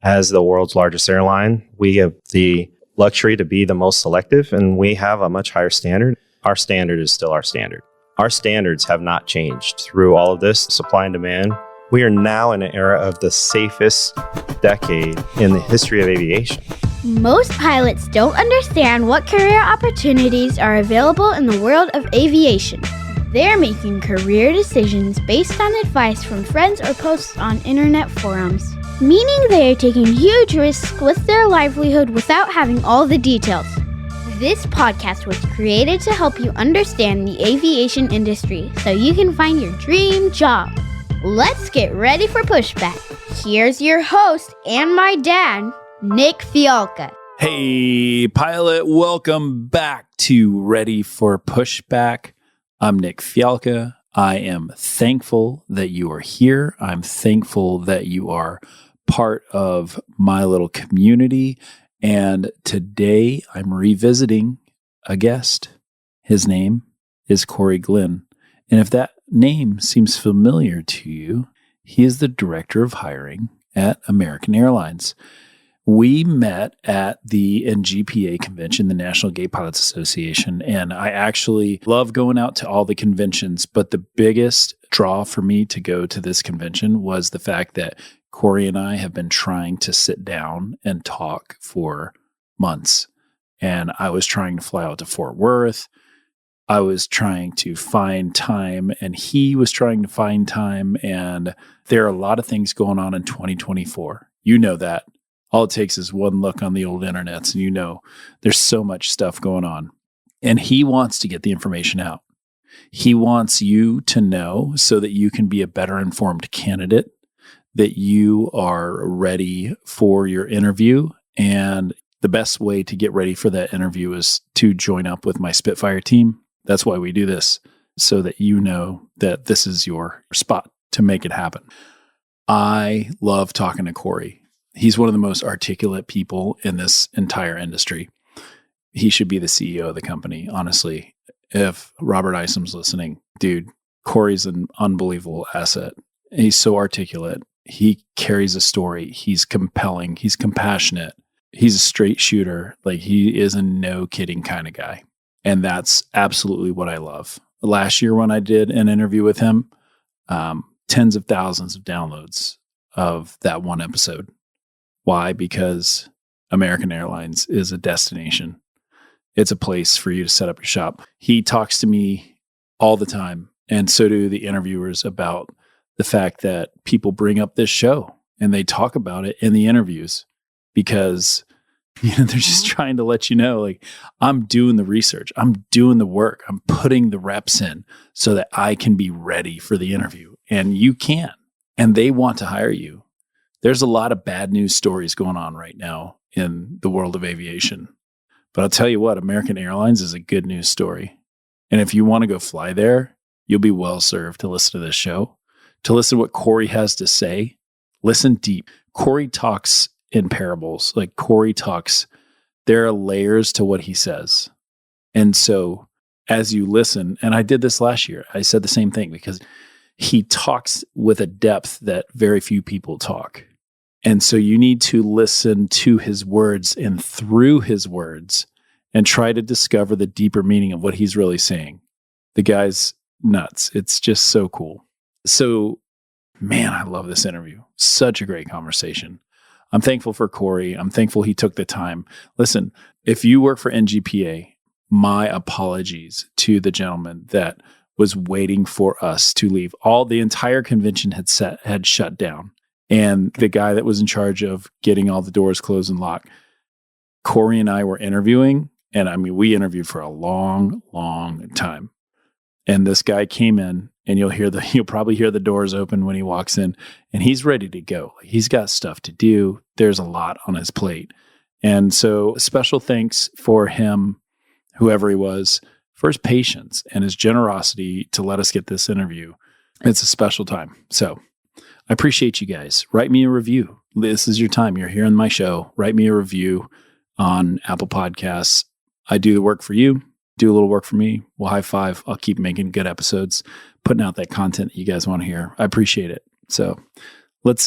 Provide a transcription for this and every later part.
As the world's largest airline, we have the luxury to be the most selective, and we have a much higher standard. Our standard is still our standard. Our standards have not changed through all of this supply and demand. We are now in an era of the safest decade in the history of aviation. Most pilots don't understand what career opportunities are available in the world of aviation. They're making career decisions based on advice from friends or posts on internet forums, meaning they are taking huge risks with their livelihood without having all the details. This podcast was created to help you understand the aviation industry so you can find your dream job. Let's get ready for Pushback. Here's your host and my dad, Nick Fialka. Hey, pilot, welcome back to Ready for Pushback. I'm Nick Fialka. I am thankful that you are here. I'm thankful that you are part of my little community. And today I'm revisiting a guest. His name is Cory Glenn. And if that name seems familiar to you, he is the director of hiring at American Airlines. We met at the NGPA convention, the National Gate Pilots Association, and I actually love going out to all the conventions, but the biggest draw for me to go to this convention was the fact that Cory and I have been trying to sit down and talk for months. And I was trying to fly out to Fort Worth. I was trying to find time, and he was trying to find time. And there are a lot of things going on in 2024. You know that. All it takes is one look on the old internets, and you know there's so much stuff going on. And he wants to get the information out. He wants you to know so that you can be a better informed candidate, that you are ready for your interview. And the best way to get ready for that interview is to join up with my Spitfire team. That's why we do this, so that you know that this is your spot to make it happen. I love talking to Cory. He's one of the most articulate people in this entire industry. He should be the CEO of the company, honestly. If Robert Isom's listening, dude, Cory's an unbelievable asset. He's so articulate. He carries a story. He's compelling. He's compassionate. He's a straight shooter. Like, he is a no kidding kind of guy. And that's absolutely what I love. Last year when I did an interview with him, tens of thousands of downloads of that one episode. Why? Because American Airlines is a destination. It's a place for you to set up your shop. He talks to me all the time, and so do the interviewers, about the fact that people bring up this show and they talk about it in the interviews because they're just trying to let you know, like, I'm doing the research, I'm doing the work, I'm putting the reps in so that I can be ready for the interview. And you can, and they want to hire you. There's a lot of bad news stories going on right now in the world of aviation. But I'll tell you what, American Airlines is a good news story. And if you want to go fly there, you'll be well served to listen to this show, to listen to what Cory has to say. Listen deep. Cory talks in parables. Like, Cory talks, there are layers to what he says. And so as you listen, and I did this last year, I said the same thing, because he talks with a depth that very few people talk. And so you need to listen to his words and through his words and try to discover the deeper meaning of what he's really saying. The guy's nuts. It's just so cool. So, man, I love this interview. Such a great conversation. I'm thankful for Cory. I'm thankful he took the time. Listen, if you work for NGPA, my apologies to the gentleman that was waiting for us to leave. The entire convention had shut down. And the guy that was in charge of getting all the doors closed and locked, Cory and I were interviewing. And I mean, we interviewed for a long, long time. And this guy came in, and you'll probably hear the doors open when he walks in, and he's ready to go. He's got stuff to do. There's a lot on his plate. And so special thanks for him, whoever he was, for his patience and his generosity to let us get this interview. It's a special time. So I appreciate you guys. Write me a review. This is your time. You're here on my show. Write me a review on Apple Podcasts. I do the work for you. Do a little work for me. We'll high five. I'll keep making good episodes, putting out that content that you guys want to hear. I appreciate it. So let's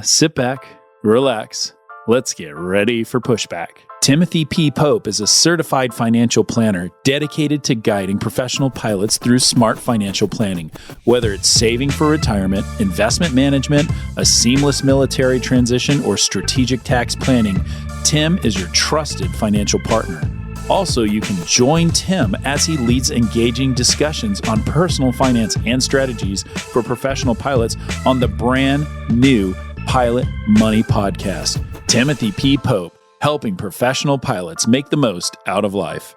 sit back, relax. Let's get ready for Pushback. Timothy P. Pope is a certified financial planner dedicated to guiding professional pilots through smart financial planning. Whether it's saving for retirement, investment management, a seamless military transition, or strategic tax planning, Tim is your trusted financial partner. Also, you can join Tim as he leads engaging discussions on personal finance and strategies for professional pilots on the brand new Pilot Money Podcast. Timothy P. Pope, helping professional pilots make the most out of life.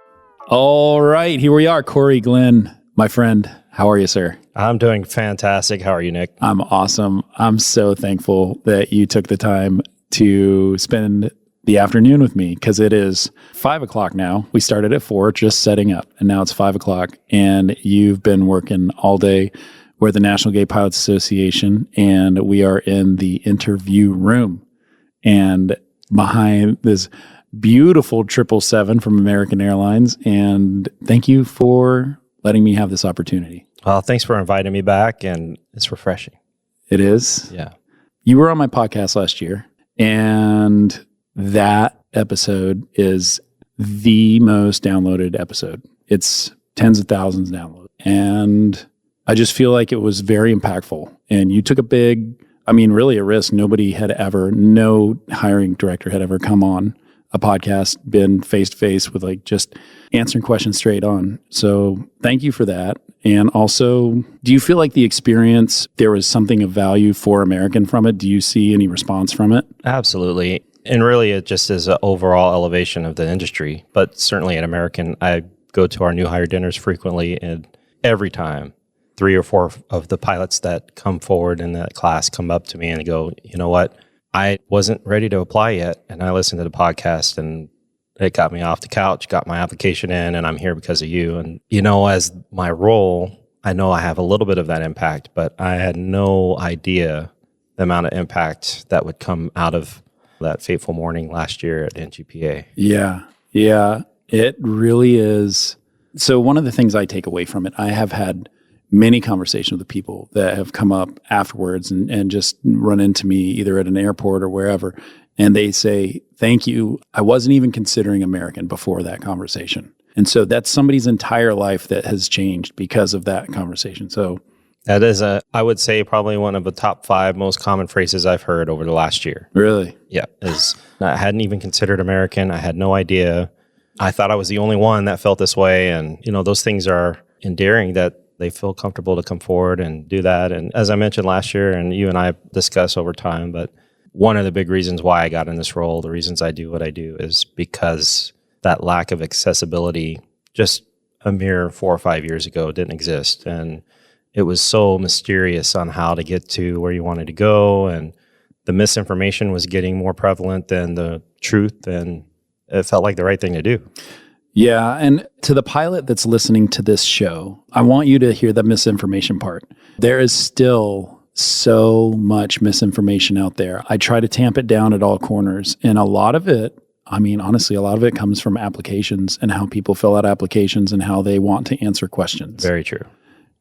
All right, here we are. Cory Glenn, my friend. How are you, sir? I'm doing fantastic. How are you, Nick? I'm awesome. I'm so thankful that you took the time to spend the afternoon with me, because it is 5 o'clock now. We started at 4, just setting up, and now it's 5 o'clock, and you've been working all day. We're at the National Gay Pilots Association, and we are in the interview room. And behind this beautiful 777 from American Airlines. And thank you for letting me have this opportunity. Well, thanks for inviting me back, and it's refreshing. It is? Yeah. You were on my podcast last year, and that episode is the most downloaded episode. It's tens of thousands downloaded. And I just feel like it was very impactful. And you took really a risk. No hiring director had ever come on a podcast, been face to face with just answering questions straight on. So thank you for that. And also, do you feel like the experience, there was something of value for American from it? Do you see any response from it? Absolutely. And really, it just is an overall elevation of the industry. But certainly at American, I go to our new hire dinners frequently, and every time, 3 or 4 of the pilots that come forward in that class come up to me and go, you know what? I wasn't ready to apply yet. And I listened to the podcast, and it got me off the couch, got my application in, and I'm here because of you. And, as my role, I know I have a little bit of that impact, but I had no idea the amount of impact that would come out of that fateful morning last year at NGPA. Yeah, it really is. So one of the things I take away from it, I have had many conversations with people that have come up afterwards and just run into me either at an airport or wherever. And they say, thank you. I wasn't even considering American before that conversation. And so that's somebody's entire life that has changed because of that conversation. So that is I would say probably one of the top 5 most common phrases I've heard over the last year. Really? Yeah. I hadn't even considered American. I had no idea. I thought I was the only one that felt this way. And, those things are endearing that they feel comfortable to come forward and do that. And as I mentioned last year, and you and I discuss over time, but one of the big reasons why I got in this role, the reasons I do what I do, is because that lack of accessibility just a mere 4 or 5 years ago didn't exist. And it was so mysterious on how to get to where you wanted to go. And the misinformation was getting more prevalent than the truth. And it felt like the right thing to do. Yeah. And to the pilot that's listening to this show, I want you to hear the misinformation part. There is still so much misinformation out there. I try to tamp it down at all corners. And a lot of it, honestly, a lot of it comes from applications and how people fill out applications and how they want to answer questions. Very true.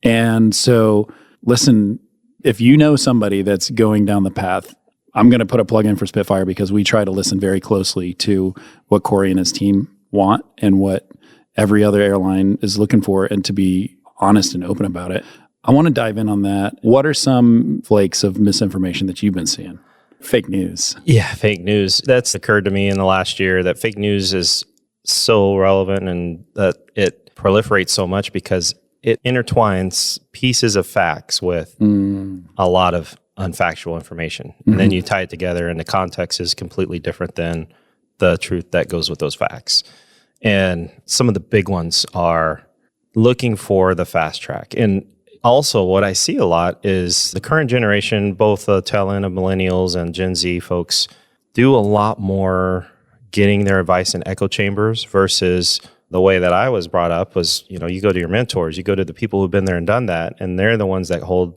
And so, listen, if you know somebody that's going down the path, I'm going to put a plug in for Spitfire because we try to listen very closely to what Cory and his team want and what every other airline is looking for, and to be honest and open about it. I want to dive in on that. What are some flakes of misinformation that you've been seeing? Fake news. Yeah, fake news. That's occurred to me in the last year, that fake news is so relevant and that it proliferates so much because it intertwines pieces of facts with a lot of unfactual information. And then you tie it together, and the context is completely different than the truth that goes with those facts. And some of the big ones are looking for the fast track. And also what I see a lot is the current generation, both the tail end of millennials and Gen Z folks, do a lot more getting their advice in echo chambers versus the way that I was brought up was, you go to your mentors, you go to the people who've been there and done that, and they're the ones that hold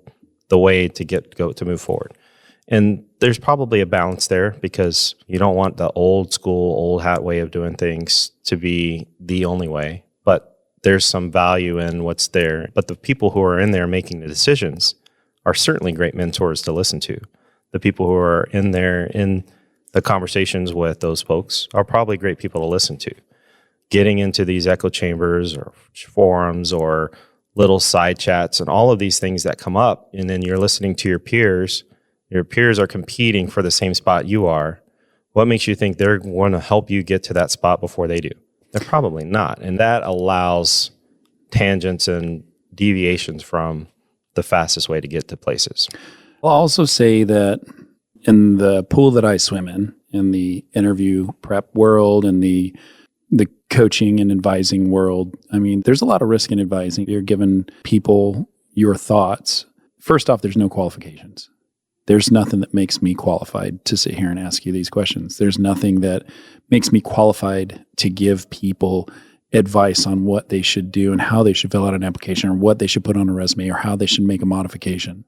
the way to move forward. And there's probably a balance there because you don't want the old school, old hat way of doing things to be the only way. But there's some value in what's there. But the people who are in there making the decisions are certainly great mentors to listen to. The people who are in there in the conversations with those folks are probably great people to listen to. Getting into these echo chambers or forums or little side chats and all of these things that come up, and then you're listening to your peers are competing for the same spot you are. What makes you think they're going to help you get to that spot before they do? They're probably not. And that allows tangents and deviations from the fastest way to get to places. I'll also say that in the pool that I swim in the interview prep world and the coaching and advising world, I mean, there's a lot of risk in advising. You're giving people your thoughts. First off, there's no qualifications. There's nothing that makes me qualified to sit here and ask you these questions. There's nothing that makes me qualified to give people advice on what they should do and how they should fill out an application or what they should put on a resume or how they should make a modification.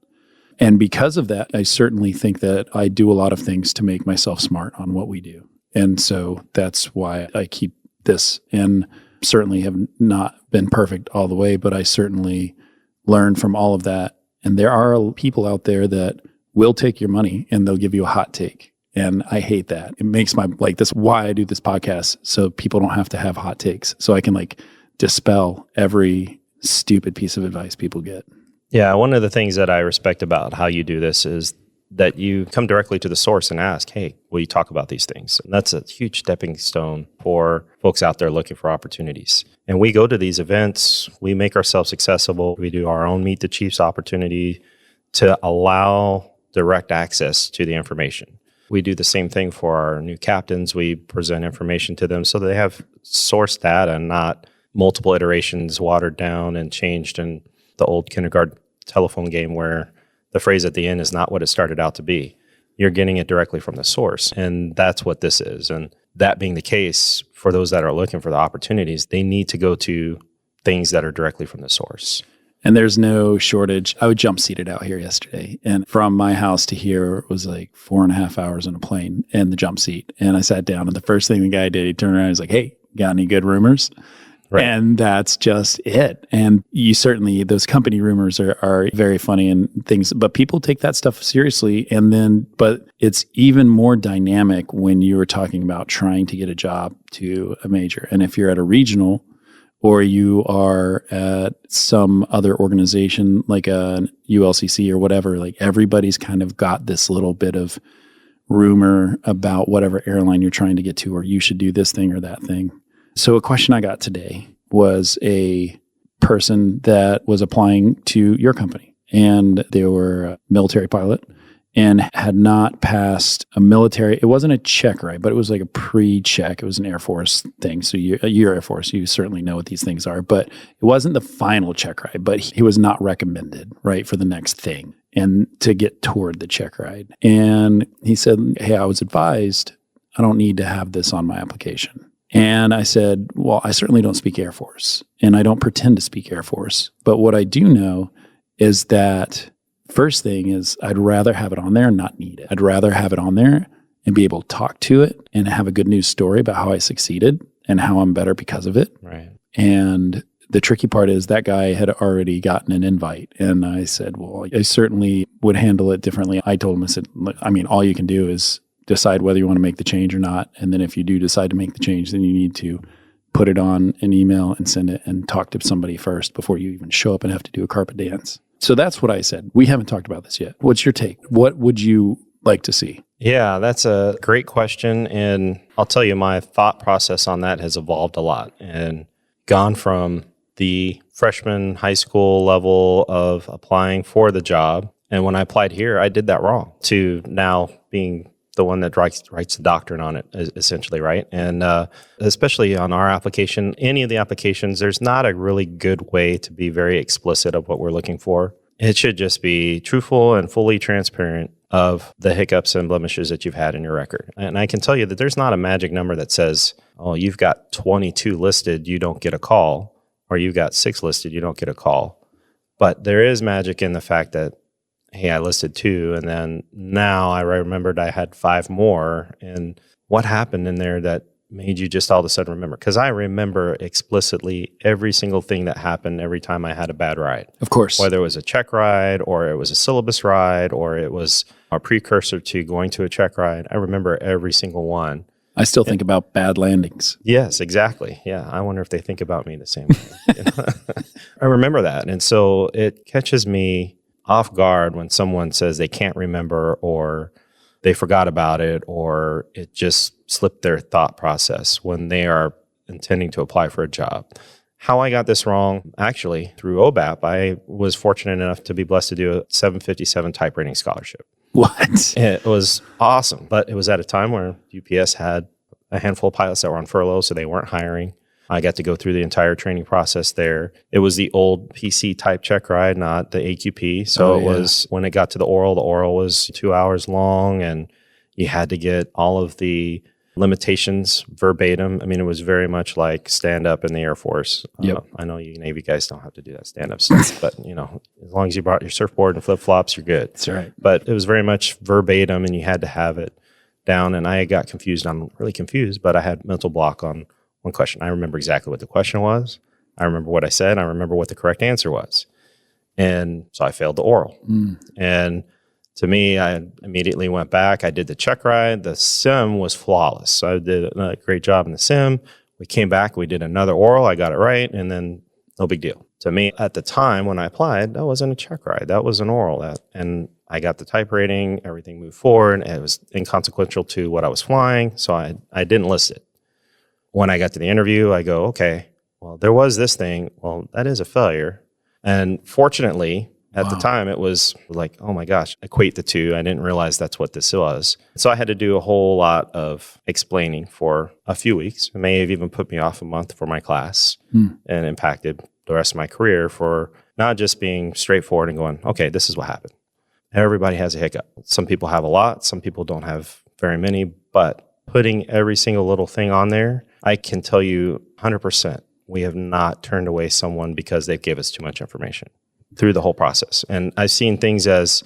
And because of that, I certainly think that I do a lot of things to make myself smart on what we do. And so that's why I keep this, and certainly have not been perfect all the way, but I certainly learn from all of that. And there are people out there that will take your money and they'll give you a hot take. And I hate that. It makes that's why I do this podcast, so people don't have to have hot takes. So I can dispel every stupid piece of advice people get. Yeah, one of the things that I respect about how you do this is that you come directly to the source and ask, hey, will you talk about these things? And that's a huge stepping stone for folks out there looking for opportunities. And we go to these events, we make ourselves accessible. We do our own Meet the Chiefs opportunity to allow direct access to the information. We do the same thing for our new captains. We present information to them so they have source data and not multiple iterations watered down and changed in the old kindergarten telephone game where the phrase at the end is not what it started out to be. You're getting it directly from the source. And that's what this is. And that being the case, for those that are looking for the opportunities, they need to go to things that are directly from the source. And there's no shortage. I would jump seated out here yesterday. And from my house to here, it was 4.5 hours in a plane in the jump seat. And I sat down, and the first thing the guy did, he turned around and was like, hey, got any good rumors? Right. And that's just it. And you certainly, those company rumors are very funny and things, but people take that stuff seriously. But it's even more dynamic when you were talking about trying to get a job to a major. And if you're at a regional or you are at some other organization like a ULCC or whatever, everybody's kind of got this little bit of rumor about whatever airline you're trying to get to, or you should do this thing or that thing. So a question I got today was a person that was applying to your company, and they were a military pilot and had not passed a military. It wasn't a check ride, but it was a pre-check. It was an Air Force thing. So you're Air Force, you certainly know what these things are, but it wasn't the final check ride, but he was not recommended, right, for the next thing and to get toward the check ride. And he said, hey, I was advised I don't need to have this on my application. And I said, well, I certainly don't speak Air Force, and I don't pretend to speak Air Force. But what I do know is that first thing is I'd rather have it on there and not need it. I'd rather have it on there and be able to talk to it and have a good news story about how I succeeded and how I'm better because of it. Right. And the tricky part is that guy had already gotten an invite. And I said, well, I certainly would handle it differently. I told him, I said, all you can do is decide whether you want to make the change or not. And then if you do decide to make the change, then you need to put it on an email and send it and talk to somebody first before you even show up and have to do a carpet dance. So that's what I said. We haven't talked about this yet. What's your take? What would you like to see? Yeah, that's a great question. And I'll tell you, my thought process on that has evolved a lot and gone from the freshman high school level of applying for the job. And when I applied here, I did that wrong, to now being the one that writes the doctrine on it, essentially, right? And especially on our application, any of the applications, there's not a really good way to be very explicit of what we're looking for. It should just be truthful and fully transparent of the hiccups and blemishes that you've had in your record. And I can tell you that there's not a magic number that says, oh, you've got 22 listed, you don't get a call, or you've got 6 listed, you don't get a call. But there is magic in the fact that, hey, I listed 2, and then now I remembered I had 5 more. And what happened in there that made you just all of a sudden remember? Because I remember explicitly every single thing that happened every time I had a bad ride. Of course. Whether it was a check ride or it was a syllabus ride or it was a precursor to going to a check ride. I remember every single one. I still think about bad landings. Yes, exactly. Yeah. I wonder if they think about me the same way. I remember that. And so it catches me off guard when someone says they can't remember or they forgot about it or it just slipped their thought process when they are intending to apply for a job. How I got this wrong, actually, through OBAP, I was fortunate enough to be blessed to do a 757 type rating scholarship. What? It was awesome, but it was at a time where UPS had a handful of pilots that were on furlough, so they weren't hiring. I got to go through the entire training process there. It was the old PC type check ride, not the AQP. So it was, when it got to the oral was 2 hours long and you had to get all of the limitations verbatim. I mean, it was very much like stand up in the Air Force. Yep. I know you Navy guys don't have to do that stand up stuff, but as long as you brought your surfboard and flip flops, you're good. That's right. But it was very much verbatim and you had to have it down. And I got confused. I'm really confused, but I had mental block on one question. I remember exactly what the question was. I remember what I said. I remember what the correct answer was. And so I failed the oral. And to me, I immediately went back. I did the check ride. The sim was flawless. So I did a great job in the sim. We came back. We did another oral. I got it right. And then no big deal. To me, at the time when I applied, that wasn't a check ride. That was an oral. And I got the type rating. Everything moved forward. It was inconsequential to what I was flying. So I didn't list it. When I got to the interview, I go, okay, well, there was this thing. Well, that is a failure. And fortunately, at the time, it was like, oh my gosh, equate the two. I didn't realize that's what this was. So I had to do a whole lot of explaining for a few weeks. It may have even put me off a month for my class and impacted the rest of my career for not just being straightforward and going, okay, this is what happened. Everybody has a hiccup. Some people have a lot. Some people don't have very many. But putting every single little thing on there, I can tell you 100%, we have not turned away someone because they gave us too much information through the whole process. And I've seen things as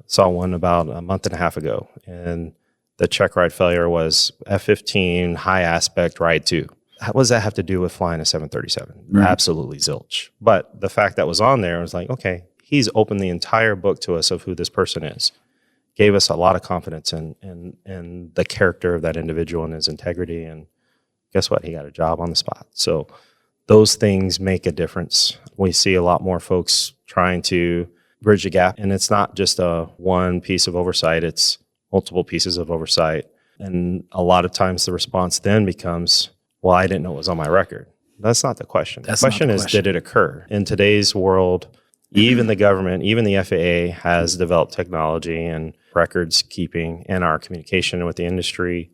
saw one about a month and a half ago, and the check ride failure was F-15 high aspect ride 2. What does that have to do with flying a 737? Right. Absolutely zilch. But the fact that was on there was like, okay, he's opened the entire book to us of who this person is. Gave us a lot of confidence in the character of that individual and his integrity. And guess what? He got a job on the spot. So those things make a difference. We see a lot more folks trying to bridge the gap. And it's not just one piece of oversight. It's multiple pieces of oversight. And a lot of times the response then becomes, well, I didn't know it was on my record. That's not the question. The question is, did it occur? In today's world, even the government, even the FAA has developed technology and records keeping, and our communication with the industry,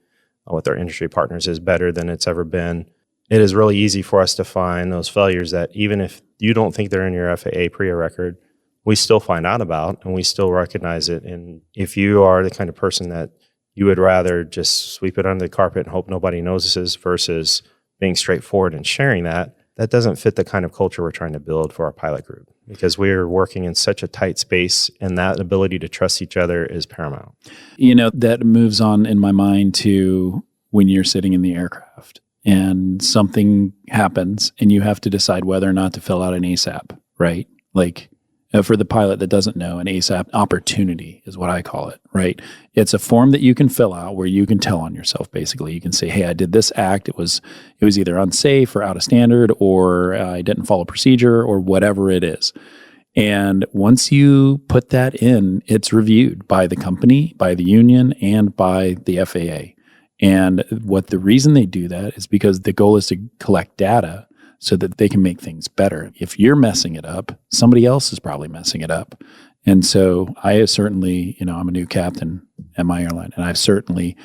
with our industry partners is better than it's ever been. It is really easy for us to find those failures that even if you don't think they're in your FAA PREA record, we still find out about and we still recognize it. And if you are the kind of person that you would rather just sweep it under the carpet and hope nobody notices versus being straightforward and sharing that, that doesn't fit the kind of culture we're trying to build for our pilot group, because we're working in such a tight space and that ability to trust each other is paramount. That moves on in my mind to when you're sitting in the aircraft and something happens and you have to decide whether or not to fill out an ASAP, right? Like for the pilot that doesn't know, an ASAP opportunity is what I call it, right? It's a form that you can fill out where you can tell on yourself, basically. You can say, hey, I did this act. It was either unsafe or out of standard, or I didn't follow procedure, or whatever it is. And once you put that in, it's reviewed by the company, by the union, and by the FAA. And the reason they do that is because the goal is to collect data so that they can make things better. If you're messing it up, somebody else is probably messing it up. And so I certainly, I'm a new captain at my airline, and I've certainly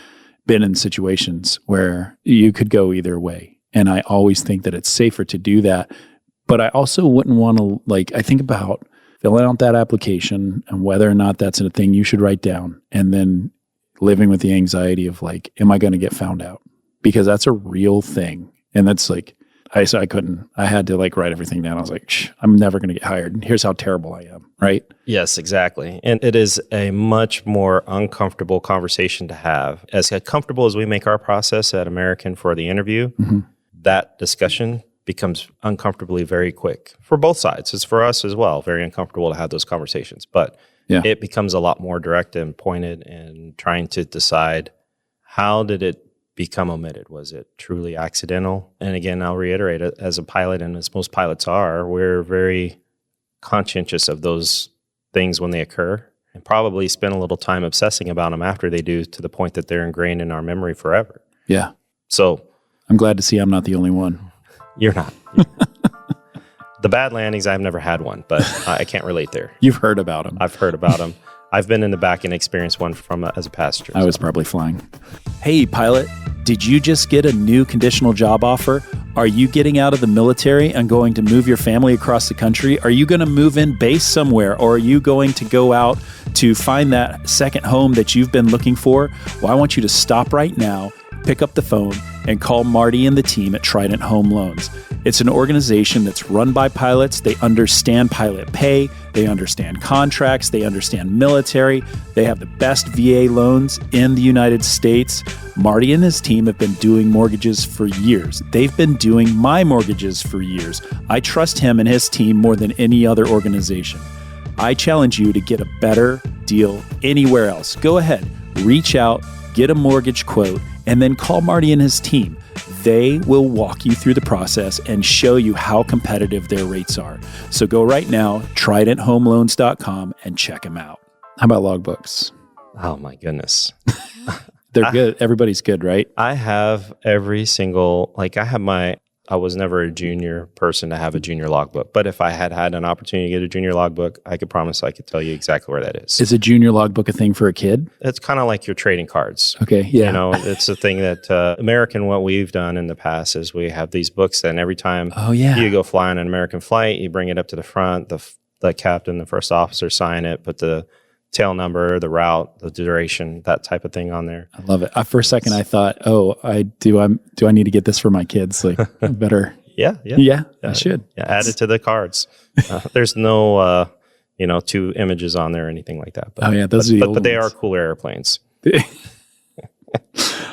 been in situations where you could go either way. And I always think that it's safer to do that. But I also wouldn't want to, I think about filling out that application and whether or not that's a thing you should write down, and then living with the anxiety of am I going to get found out? Because that's a real thing. And that's I couldn't. I had to like write everything down. I was like, I'm never going to get hired. Here's how terrible I am, right? Yes, exactly. And it is a much more uncomfortable conversation to have. As comfortable as we make our process at American for the interview, that discussion becomes uncomfortably very quick for both sides. It's for us as well, very uncomfortable to have those conversations. But it becomes a lot more direct and pointed and trying to decide, how did it become omitted? Was it truly accidental? And again, I'll reiterate, as a pilot, and as most pilots are, we're very conscientious of those things when they occur, and probably spend a little time obsessing about them after they do, to the point that they're ingrained in our memory forever. Yeah. So I'm glad to see I'm not the only one. You're not. The bad landings, I've never had one, but I can't relate there. You've heard about them. I've heard about them. I've been in the back and experienced one as a passenger. I was probably flying. Hey, pilot, did you just get a new conditional job offer? Are you getting out of the military and going to move your family across the country? Are you going to move in base somewhere? Or are you going to go out to find that second home that you've been looking for? Well, I want you to stop right now, pick up the phone, and call Marty and the team at Trident Home Loans. It's an organization that's run by pilots. They understand pilot pay. They understand contracts. They understand military. They have the best VA loans in the United States. Marty and his team have been doing mortgages for years. They've been doing my mortgages for years. I trust him and his team more than any other organization. I challenge you to get a better deal anywhere else. Go ahead, reach out, get a mortgage quote, and then call Marty and his team. They will walk you through the process and show you how competitive their rates are. So go right now, TridentHomeLoans.com, and check them out. How about logbooks? Oh my goodness. They're good. Everybody's good, right? I have every single, I was never a junior person to have a junior logbook, but if I had an opportunity to get a junior logbook, I could promise I could tell you exactly where that is. Is a junior logbook a thing for a kid? It's kind of like your trading cards. Okay, yeah. It's a thing that American, what we've done in the past is we have these books, and every time you go fly on an American flight, you bring it up to the front, the captain, the first officer sign it, put the tail number, the route, the duration, that type of thing on there. I love it. For a second, I thought, do I need to get this for my kids? Like, better. Yeah, I should. Yeah, add it to the cards. There's no, 2 images on there or anything like that. But, those are the old but they ones. are cooler airplanes.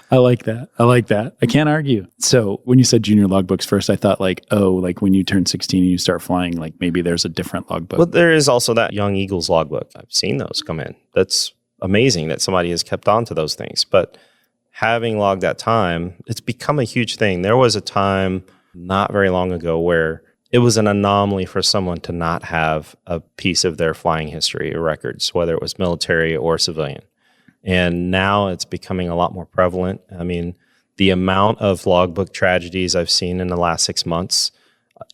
I like that. I can't argue. So when you said junior logbooks first, I thought like when you turn 16 and you start flying, like maybe there's a different logbook. But there is also that Young Eagles logbook. I've seen those come in. That's amazing that somebody has kept on to those things. But having logged that time, it's become a huge thing. There was a time not very long ago where it was an anomaly for someone to not have a piece of their flying history or records, whether it was military or civilian. And now it's becoming a lot more prevalent. I mean, the amount of logbook tragedies I've seen in the last 6 months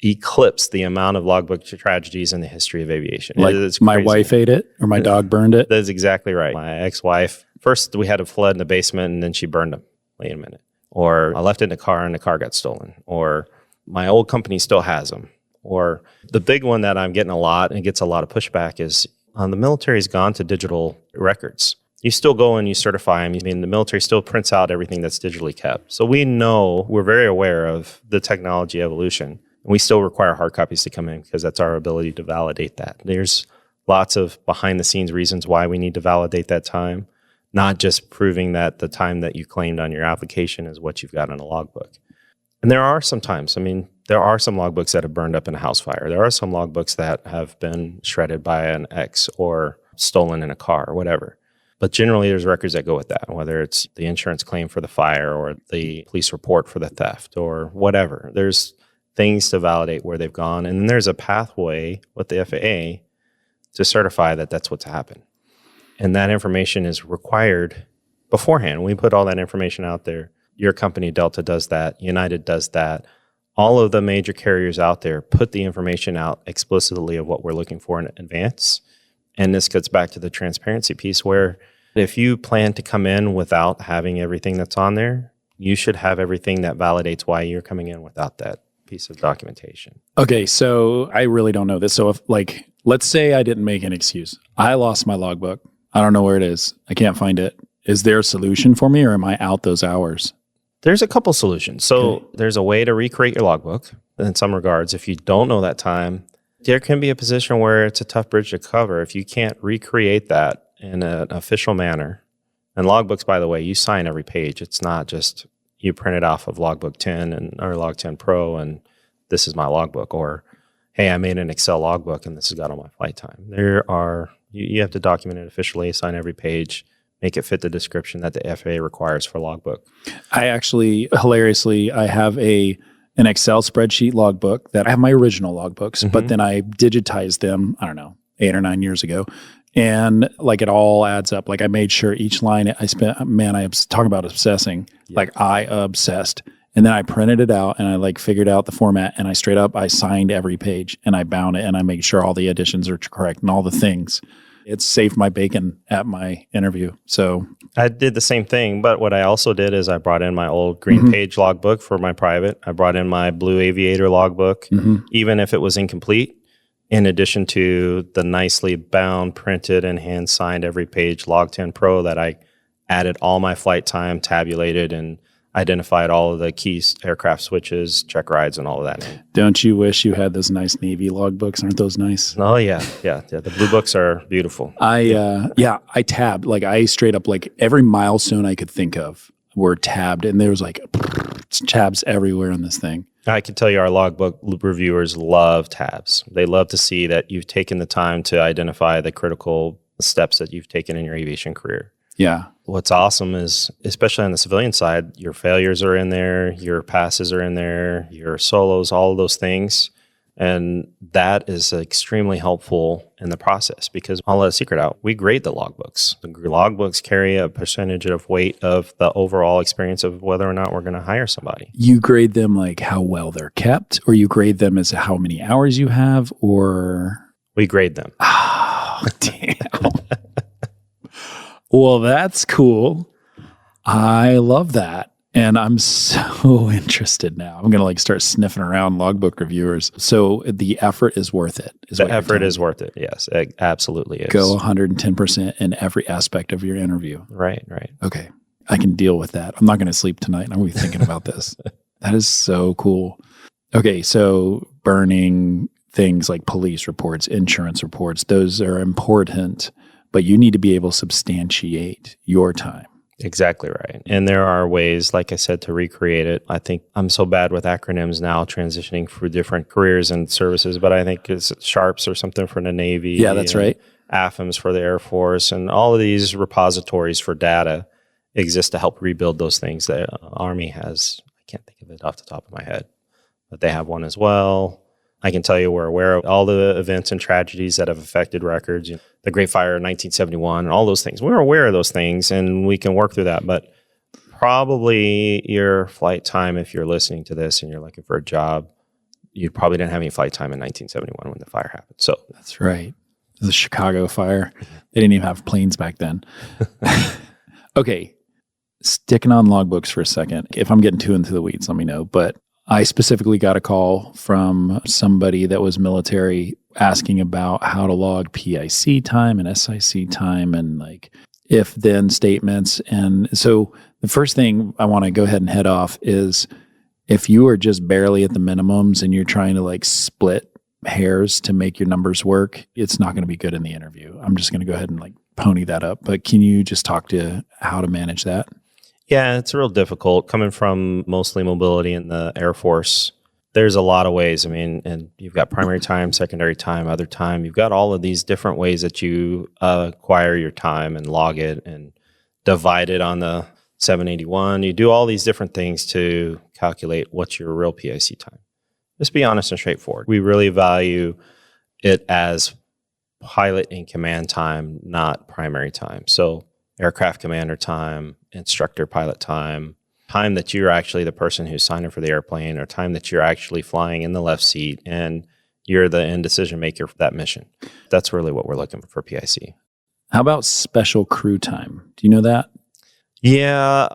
eclipsed the amount of logbook tragedies in the history of aviation. Like my wife ate it or my dog burned it? That's exactly right. My ex-wife, first we had a flood in the basement and then she burned them. Wait a minute. Or I left it in the car and the car got stolen. Or my old company still has them. Or the big one that I'm getting a lot and gets a lot of pushback is the military's gone to digital records. You still go and you certify them. I mean, the military still prints out everything that's digitally kept. So we're very aware of the technology evolution. And we still require hard copies to come in because that's our ability to validate that. There's lots of behind the scenes reasons why we need to validate that time, not just proving that the time that you claimed on your application is what you've got in a logbook. And there are some logbooks that have burned up in a house fire. There are some logbooks that have been shredded by an ex or stolen in a car or whatever. But generally, there's records that go with that, whether it's the insurance claim for the fire or the police report for the theft or whatever. There's things to validate where they've gone. And then there's a pathway with the FAA to certify that that's what's happened. And that information is required beforehand. We put all that information out there. Your company, Delta, does that. United does that. All of the major carriers out there put the information out explicitly of what we're looking for in advance. And this gets back to the transparency piece where if you plan to come in without having everything that's on there, you should have everything that validates why you're coming in without that piece of documentation. Okay, so I really don't know this. So if let's say I didn't make an excuse. I lost my logbook. I don't know where it is. I can't find it. Is there a solution for me or am I out those hours? There's a couple solutions. So Okay. there's a way to recreate your logbook in some regards. If you don't know that time, there can be a position where it's a tough bridge to cover. If you can't recreate that in an official manner, and logbooks, by the way, you sign every page. It's not just you print it off of Logbook 10 or Log 10 Pro and this is my logbook, or hey, I made an Excel logbook and this has got all my flight time. You have to document it officially, sign every page, make it fit the description that the FAA requires for logbook. I actually, hilariously, I have an Excel spreadsheet logbook that I have my original logbooks, but then I digitized them, I don't know, 8 or 9 years ago. And like it all adds up. Like I made sure each line I spent, man, I was talking about obsessing. Yeah. Like I obsessed. And then I printed it out and I like figured out the format and I signed every page and I bound it and I made sure all the additions are correct and all the things. It saved my bacon at my interview. So I did the same thing, but what I also did is I brought in my old green page logbook for my private. I brought in my blue aviator logbook, even if it was incomplete, in addition to the nicely bound, printed, and hand-signed every page Log 10 Pro that I added all my flight time, tabulated, and identified all of the key aircraft switches, check rides, and all of that. Don't you wish you had those nice Navy logbooks? Aren't those nice? Oh, yeah. The blue books are beautiful. I tabbed. Like I straight up, like every milestone I could think of were tabbed, and there was like tabs everywhere on this thing. I can tell you our logbook reviewers love tabs. They love to see that you've taken the time to identify the critical steps that you've taken in your aviation career. Yeah. What's awesome is, especially on the civilian side, your failures are in there, your passes are in there, your solos, all of those things. And that is extremely helpful in the process because I'll let a secret out. We grade the logbooks. The logbooks carry a percentage of weight of the overall experience of whether or not we're going to hire somebody. You grade them like how well they're kept, or you grade them as how many hours you have, or? We grade them. Oh, damn. Well, that's cool. I love that. And I'm so interested now. I'm going to like start sniffing around logbook reviewers. So the effort is worth it. The effort is worth it. Yes, it absolutely is. Go 110% in every aspect of your interview. Right. Okay. I can deal with that. I'm not going to sleep tonight. I'm going to be thinking about this. That is so cool. Okay. So burning things like police reports, insurance reports, those are important, but you need to be able to substantiate your time. Exactly right. And there are ways, like I said, to recreate it. I think I'm so bad with acronyms now, transitioning through different careers and services, but I think it's SHARPS or something for the Navy. Yeah, that's right. AFMs for the Air Force, and all of these repositories for data exist to help rebuild those things. The Army has, I can't think of it off the top of my head, but they have one as well. I can tell you we're aware of all the events and tragedies that have affected records, the Great Fire in 1971, and all those things. We're aware of those things, and we can work through that. But probably your flight time, if you're listening to this and you're looking for a job, you probably didn't have any flight time in 1971 when the fire happened. So that's right. The Chicago fire. They didn't even have planes back then. Okay, sticking on logbooks for a second. If I'm getting too into the weeds, let me know. But I specifically got a call from somebody that was military asking about how to log PIC time and SIC time and like if-then statements. And so the first thing I want to go ahead and head off is if you are just barely at the minimums and you're trying to like split hairs to make your numbers work, it's not going to be good in the interview. I'm just going to go ahead and like pony that up. But can you just talk to how to manage that? Yeah, it's real difficult coming from mostly mobility in the Air Force. There's a lot of ways. I mean, and you've got primary time, secondary time, other time. You've got all of these different ways that you acquire your time and log it and divide it on the 781. You do all these different things to calculate what's your real PIC time. Just be honest and straightforward. We really value it as pilot and command time, not primary time. So aircraft commander time, instructor pilot time, time that you're actually the person who's signing for the airplane, or time that you're actually flying in the left seat and you're the end decision maker for that mission. That's really what we're looking for PIC. How about special crew time? Do you know that? Yeah.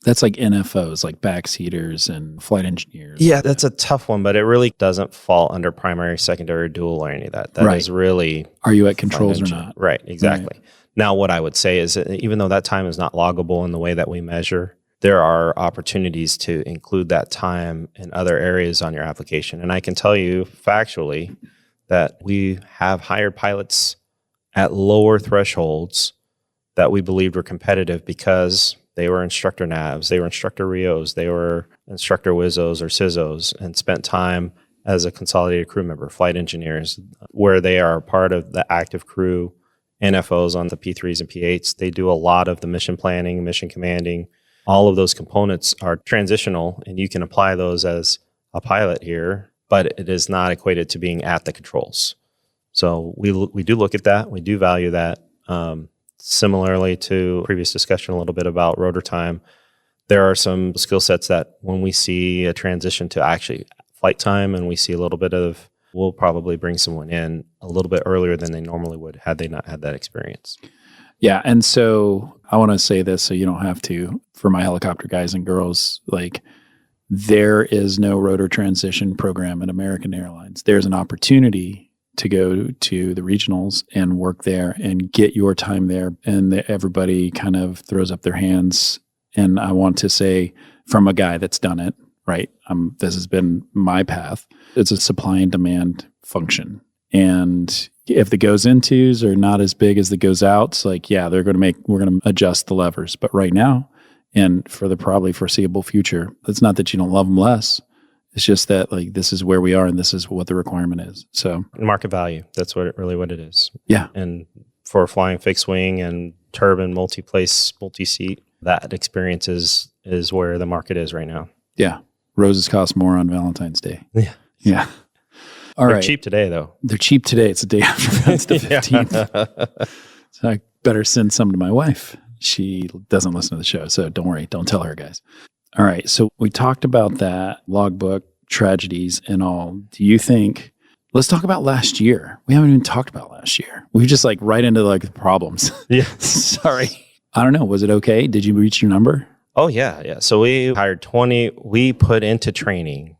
That's like NFOs, like backseaters and flight engineers. Yeah, that's a tough one, but it really doesn't fall under primary, secondary, dual, or any of that. That is really... Are you at controls or not? Right, exactly. Right. Now, what I would say is that even though that time is not loggable in the way that we measure, there are opportunities to include that time in other areas on your application. And I can tell you factually that we have hired pilots at lower thresholds that we believed were competitive because they were instructor navs, they were instructor RIOs, they were instructor WIZOs or CISOs, and spent time as a consolidated crew member, flight engineers, where they are part of the active crew, NFOs on the P3s and P8s. They do a lot of the mission planning, mission commanding. All of those components are transitional, and you can apply those as a pilot here, but it is not equated to being at the controls. So we do look at that. We do value that. Similarly to previous discussion a little bit about rotor time, there are some skill sets that when we see a transition to actually flight time and we see a little bit of, we'll probably bring someone in a little bit earlier than they normally would had they not had that experience. Yeah. And so I want to say this so you don't have to, for my helicopter guys and girls, like there is no rotor transition program at American Airlines. There's an opportunity to go to the regionals and work there and get your time there. And everybody kind of throws up their hands. And I want to say from a guy that's done it, right? This has been my path. It's a supply and demand function. And if the goes intos are not as big as the goes outs, like, yeah, we're going to adjust the levers. But right now, and for the probably foreseeable future, it's not that you don't love them less. It's just that like this is where we are and this is what the requirement is. So market value, that's what it is. Yeah. And for flying fixed wing and turbine, multi-place, multi-seat, that experience is where the market is right now. Yeah. Roses cost more on Valentine's Day. Yeah. Yeah. All right. They're cheap today, though. They're cheap today. It's the day after. It's the 15th. So I better send some to my wife. She doesn't listen to the show, so don't worry. Don't tell her, guys. All right. So we talked about that, logbook, tragedies, and all. Do you think, let's talk about last year. We haven't even talked about last year. We just like right into like the problems. Yeah. Sorry. I don't know. Was it okay? Did you reach your number? Oh, yeah. Yeah. So we hired we put into training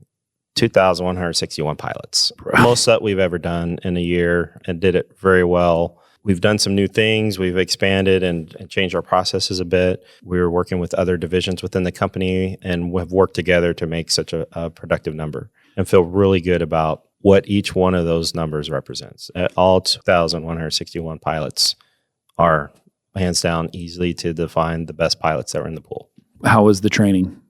2,161 pilots. Most that we've ever done in a year, and did it very well. We've done some new things. We've expanded and changed our processes a bit. We're working with other divisions within the company and have worked together to make such a productive number and feel really good about what each one of those numbers represents. All 2,161 pilots are hands down easily to define the best pilots that were in the pool. How was the training?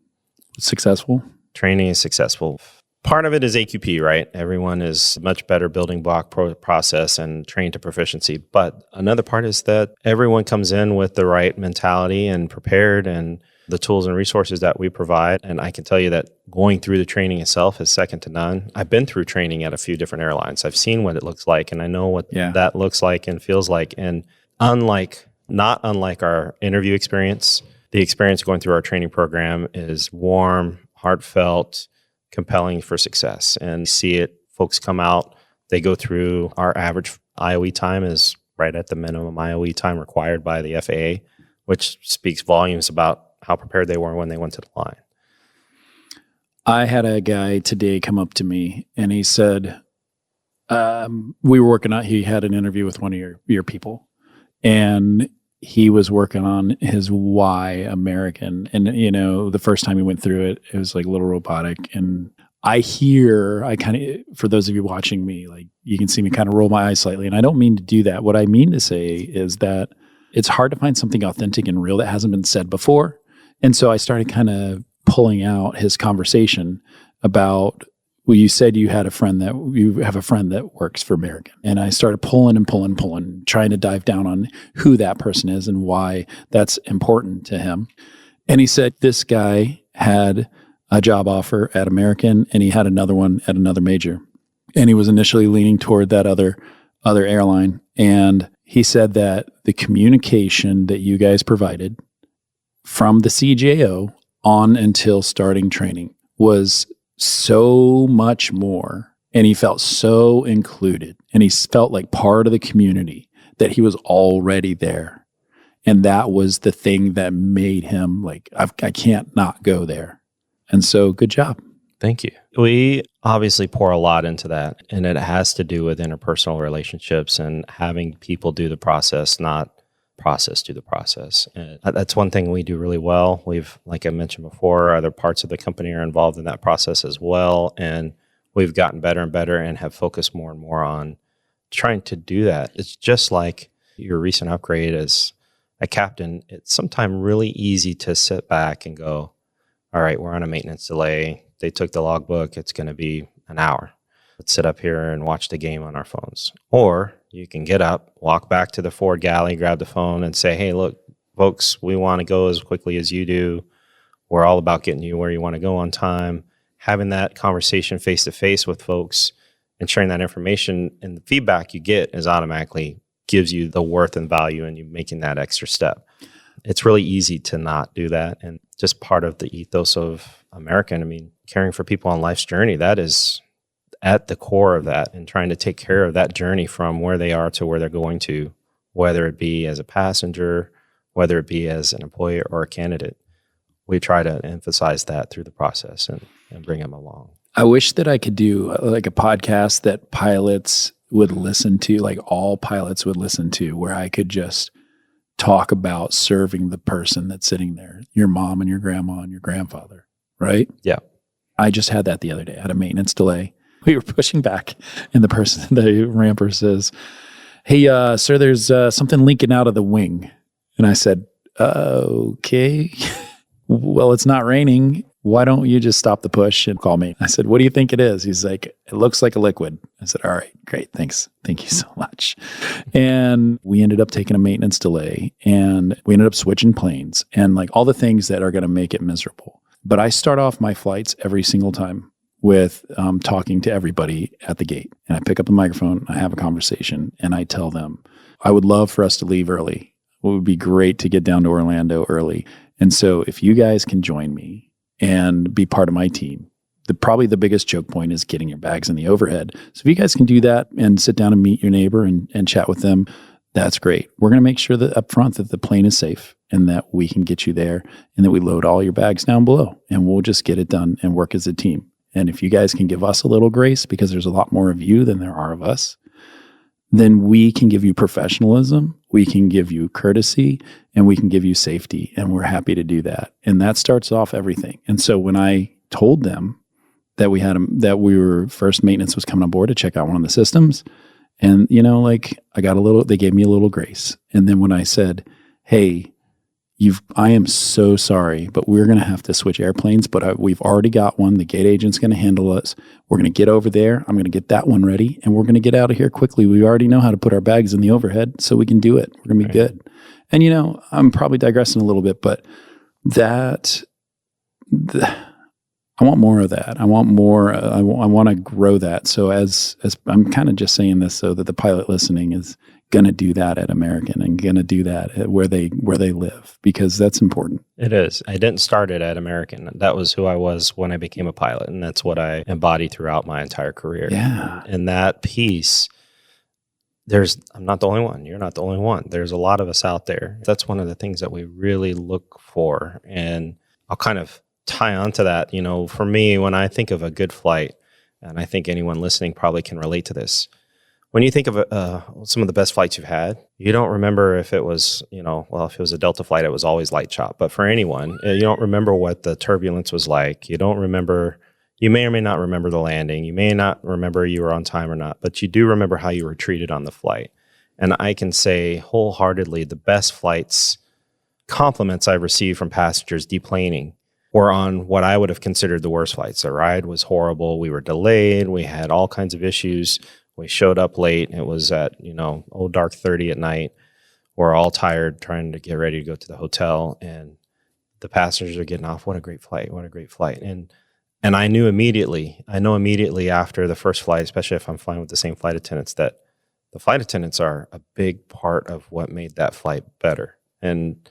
Successful? Training is successful. Part of it is AQP, right? Everyone is much better building block process and trained to proficiency. But another part is that everyone comes in with the right mentality and prepared, and the tools and resources that we provide. And I can tell you that going through the training itself is second to none. I've been through training at a few different airlines. I've seen what it looks like, and I know what that looks like and feels like. And not unlike our interview experience, the experience going through our training program is warm, heartfelt, compelling for success. And see it, folks come out, they go through, our average IOE time is right at the minimum IOE time required by the FAA, which speaks volumes about how prepared they were when they went to the line. I had a guy today come up to me and he said, we were working on, he had an interview with one of your people, and he was working on his why American. And, the first time he went through it, it was like a little robotic. And I kind of, for those of you watching me, like you can see me kind of roll my eyes slightly. And I don't mean to do that. What I mean to say is that it's hard to find something authentic and real that hasn't been said before. And so I started kind of pulling out his conversation about, well, you said you have a friend that works for American. And I started pulling, trying to dive down on who that person is and why that's important to him. And he said this guy had a job offer at American and he had another one at another major. And he was initially leaning toward that other airline. And he said that the communication that you guys provided from the CJO on until starting training was so much more, and he felt so included, and he felt like part of the community, that he was already there. And that was the thing that made him like, I can't not go there. And so good job. Thank you. We obviously pour a lot into that, and it has to do with interpersonal relationships and having people do the process, not process to the process. And that's one thing we do really well. We've, like I mentioned before, other parts of the company are involved in that process as well. And we've gotten better and better and have focused more and more on trying to do that. It's just like your recent upgrade as a captain. It's sometimes really easy to sit back and go, all right, we're on a maintenance delay. They took the logbook. It's going to be an hour. Let's sit up here and watch the game on our phones. Or you can get up, walk back to the forward galley, grab the phone and say, hey, look, folks, we want to go as quickly as you do. We're all about getting you where you want to go on time. Having that conversation face-to-face with folks and sharing that information, and the feedback you get is automatically gives you the worth and value in you making that extra step. It's really easy to not do that. And just part of the ethos of American, I mean, caring for people on life's journey, that is at the core of that, and trying to take care of that journey from where they are to where they're going to, whether it be as a passenger, whether it be as an employee or a candidate. We try to emphasize that through the process and bring them along. I wish that I could do like a podcast that pilots would listen to, like all pilots would listen to, where I could just talk about serving the person that's sitting there, your mom and your grandma and your grandfather, right? Yeah. I just had that the other day. I had a maintenance delay. We were pushing back, and the ramper says, hey, sir, there's something leaking out of the wing. And I said, okay, well, it's not raining. Why don't you just stop the push and call me? I said, what do you think it is? He's like, it looks like a liquid. I said, all right, great. Thanks. Thank you so much. And we ended up taking a maintenance delay, and we ended up switching planes and like all the things that are going to make it miserable. But I start off my flights every single time with talking to everybody at the gate. And I pick up the microphone, I have a conversation, and I tell them, I would love for us to leave early. It would be great to get down to Orlando early. And so if you guys can join me and be part of my team, probably the biggest choke point is getting your bags in the overhead. So if you guys can do that and sit down and meet your neighbor and chat with them, that's great. We're going to make sure that up front that the plane is safe and that we can get you there and that we load all your bags down below, and we'll just get it done and work as a team. And if you guys can give us a little grace, because there's a lot more of you than there are of us, then we can give you professionalism, we can give you courtesy, and we can give you safety. And we're happy to do that. And that starts off everything. And so when I told them that first maintenance was coming on board to check out one of the systems, and they gave me a little grace. And then when I said, hey, I am so sorry, but we're going to have to switch airplanes, but we've already got one. The gate agent's going to handle us. We're going to get over there. I'm going to get that one ready, and we're going to get out of here quickly. We already know how to put our bags in the overhead, so we can do it. We're going to be good. And, I'm probably digressing a little bit, but I want more of that. I want more. I want to grow that. So as I'm kind of just saying this so that the pilot listening is going to do that at American and going to do that at where they live, because that's important. It is. I didn't start it at American. That was who I was when I became a pilot, and that's what I embody throughout my entire career. Yeah. And that piece, I'm not the only one. You're not the only one. There's a lot of us out there. That's one of the things that we really look for. And I'll kind of tie onto that. For me, when I think of a good flight, and I think anyone listening probably can relate to this, when you think of some of the best flights you've had, you don't remember if it was, if it was a Delta flight, it was always light chop. But for anyone, you don't remember what the turbulence was like. You may or may not remember the landing. You may not remember you were on time or not, but you do remember how you were treated on the flight. And I can say wholeheartedly, the best flights, compliments I've received from passengers deplaning, were on what I would have considered the worst flights. The ride was horrible. We were delayed. We had all kinds of issues. We showed up late. It was at, dark 30 at night. We're all tired trying to get ready to go to the hotel, and the passengers are getting off. What a great flight. What a great flight. And I know immediately after the first flight, especially if I'm flying with the same flight attendants, that the flight attendants are a big part of what made that flight better. And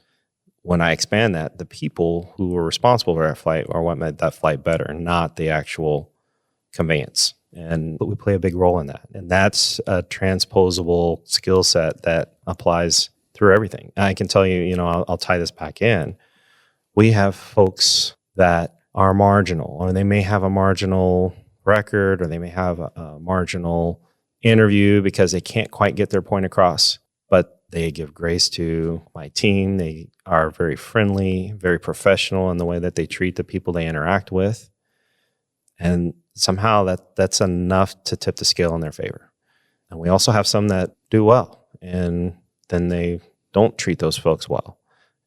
when I expand that, the people who were responsible for that flight are what made that flight better, not the actual conveyance. And we play a big role in that. And that's a transposable skill set that applies through everything. I can tell you, I'll tie this back in. We have folks that are marginal, or they may have a marginal record, or they may have a marginal interview because they can't quite get their point across. But They give grace to my team. They are very friendly, very professional in the way that they treat the people they interact with. And somehow that's enough to tip the scale in their favor. And we also have some that do well, and then they don't treat those folks well,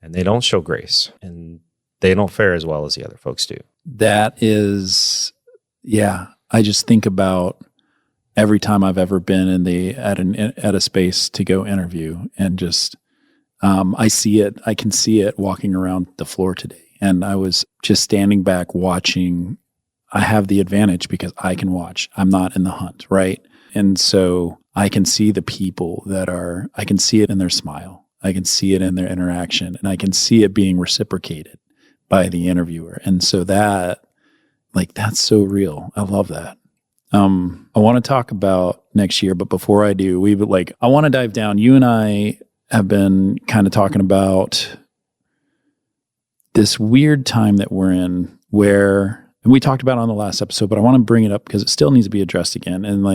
and they don't show grace, and they don't fare as well as the other folks do. That is, yeah. I just think about every time I've ever been at a space to go interview, and just I see it. I can see it walking around the floor today, and I was just standing back watching. I have the advantage because I can watch. I'm not in the hunt, right? And so I can see the people I can see it in their smile. I can see it in their interaction, and I can see it being reciprocated by the interviewer. And so that's so real. I love that. I want to talk about next year, but before I do, I want to dive down. You and I have been kind of talking about this weird time that we're in and we talked about it on the last episode, but I want to bring it up because it still needs to be addressed again. And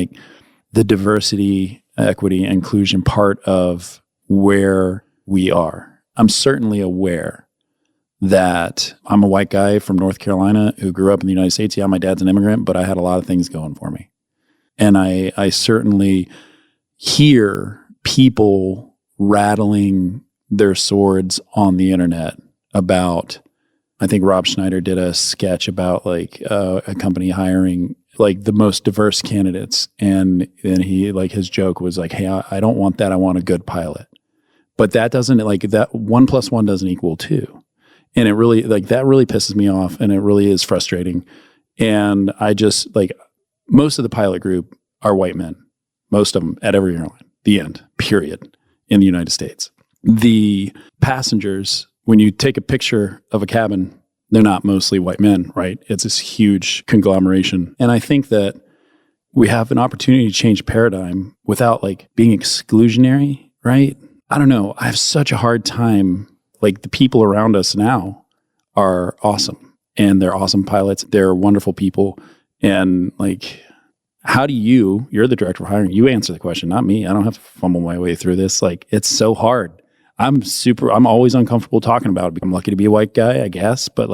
the diversity, equity, inclusion part of where we are. I'm certainly aware that I'm a white guy from North Carolina who grew up in the United States. Yeah, my dad's an immigrant, but I had a lot of things going for me. And I certainly hear people rattling their swords on the internet about, I think Rob Schneider did a sketch about a company hiring the most diverse candidates. And he, his joke was hey, I don't want that. I want a good pilot. But that doesn't, that 1 + 1 doesn't equal 2. And it really, that really pisses me off, and it really is frustrating. And I just, most of the pilot group are white men, most of them at every airline, the end, period, in the United States. The passengers, when you take a picture of a cabin, they're not mostly white men, right? It's this huge conglomeration. And I think that we have an opportunity to change paradigm without being exclusionary, right? I don't know. I have such a hard time. The people around us now are awesome, and they're awesome pilots. They're wonderful people. And how do you're the director of hiring, you answer the question, not me. I don't have to fumble my way through this. It's so hard. I'm always uncomfortable talking about it. I'm lucky to be a white guy, I guess. But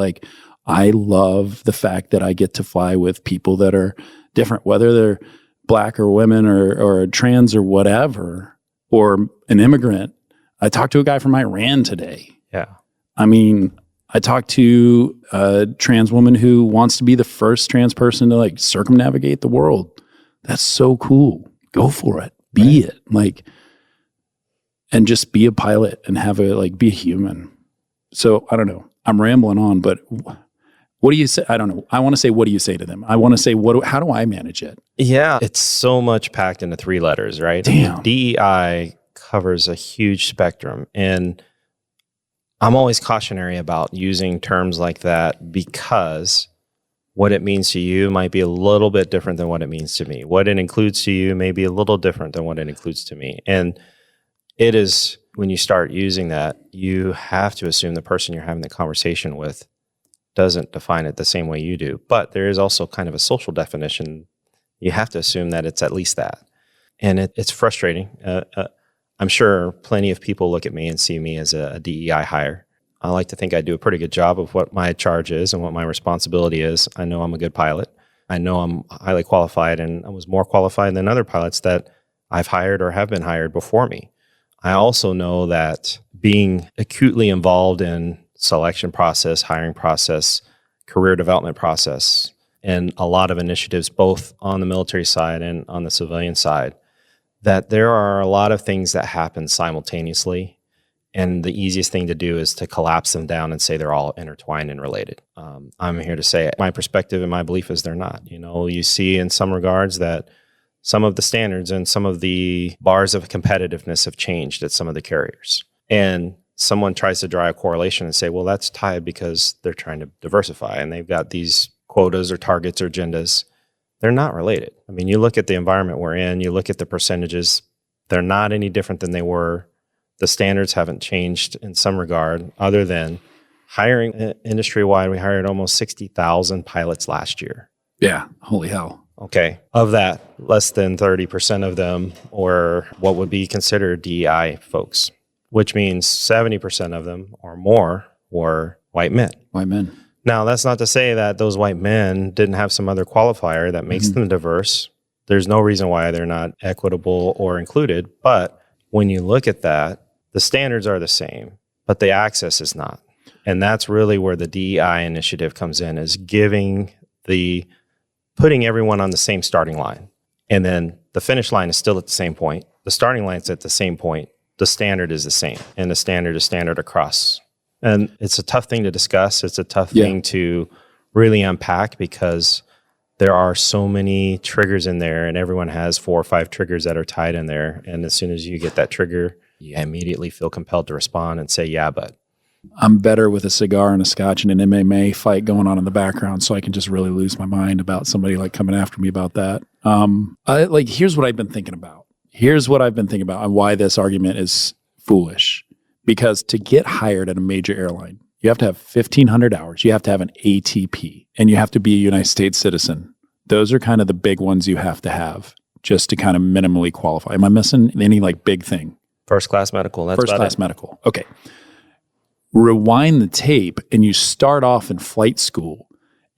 I love the fact that I get to fly with people that are different, whether they're black or women or trans or whatever, or an immigrant. I talked to a guy from Iran today. Yeah. I mean, I talked to a trans woman who wants to be the first trans person to circumnavigate the world. That's so cool. Go for it. Be it. And just be a pilot and have be a human. So I don't know. I'm rambling on, but what do you say? I don't know. I want to say, what do you say to them? I want to say, how do I manage it? Yeah. It's so much packed into 3 letters, right? Damn. DEI covers a huge spectrum. And I'm always cautionary about using terms like that because what it means to you might be a little bit different than what it means to me. What it includes to you may be a little different than what it includes to me. And it is, when you start using that, you have to assume the person you're having the conversation with doesn't define it the same way you do. But there is also kind of a social definition. You have to assume that it's at least that. And it's frustrating. I'm sure plenty of people look at me and see me as a DEI hire. I like to think I do a pretty good job of what my charge is and what my responsibility is. I know I'm a good pilot. I know I'm highly qualified, and I was more qualified than other pilots that I've hired or have been hired before me. I also know that being acutely involved in selection process, hiring process, career development process, and a lot of initiatives both on the military side and on the civilian side, that there are a lot of things that happen simultaneously, and the easiest thing to do is to collapse them down and say they're all intertwined and related. I'm here to say my perspective and my belief is they're not. You see in some regards that some of the standards and some of the bars of competitiveness have changed at some of the carriers. And someone tries to draw a correlation and say, well, that's tied because they're trying to diversify and they've got these quotas or targets or agendas. They're not related. I mean, you look at the environment we're in, you look at the percentages, they're not any different than they were. The standards haven't changed in some regard other than hiring industry-wide. We hired almost 60,000 pilots last year. Yeah. Holy hell. Okay. Of that, less than 30% of them or what would be considered DEI folks, which means 70% of them or more were white men. White men. Now, that's not to say that those white men didn't have some other qualifier that makes them diverse. There's no reason why they're not equitable or included. But when you look at that, the standards are the same, but the access is not. And that's really where the DEI initiative comes in, is putting everyone on the same starting line. And then the finish line is still at the same point. The starting line's at the same point. The standard is the same. And the standard is standard across. And it's a tough thing to discuss. It's a tough thing to really unpack because there are so many triggers in there and everyone has 4 or 5 triggers that are tied in there. And as soon as you get that trigger, you immediately feel compelled to respond and say, yeah, but. I'm better with a cigar and a scotch and an MMA fight going on in the background, so I can just really lose my mind about somebody like coming after me about that. Here's what I've been thinking about. And why this argument is foolish. Because to get hired at a major airline, you have to have 1,500 hours. You have to have an ATP, and you have to be a United States citizen. Those are kind of the big ones you have to have just to kind of minimally qualify. Am I missing any big thing? First class medical. That's first class medical. Okay. Rewind the tape and you start off in flight school.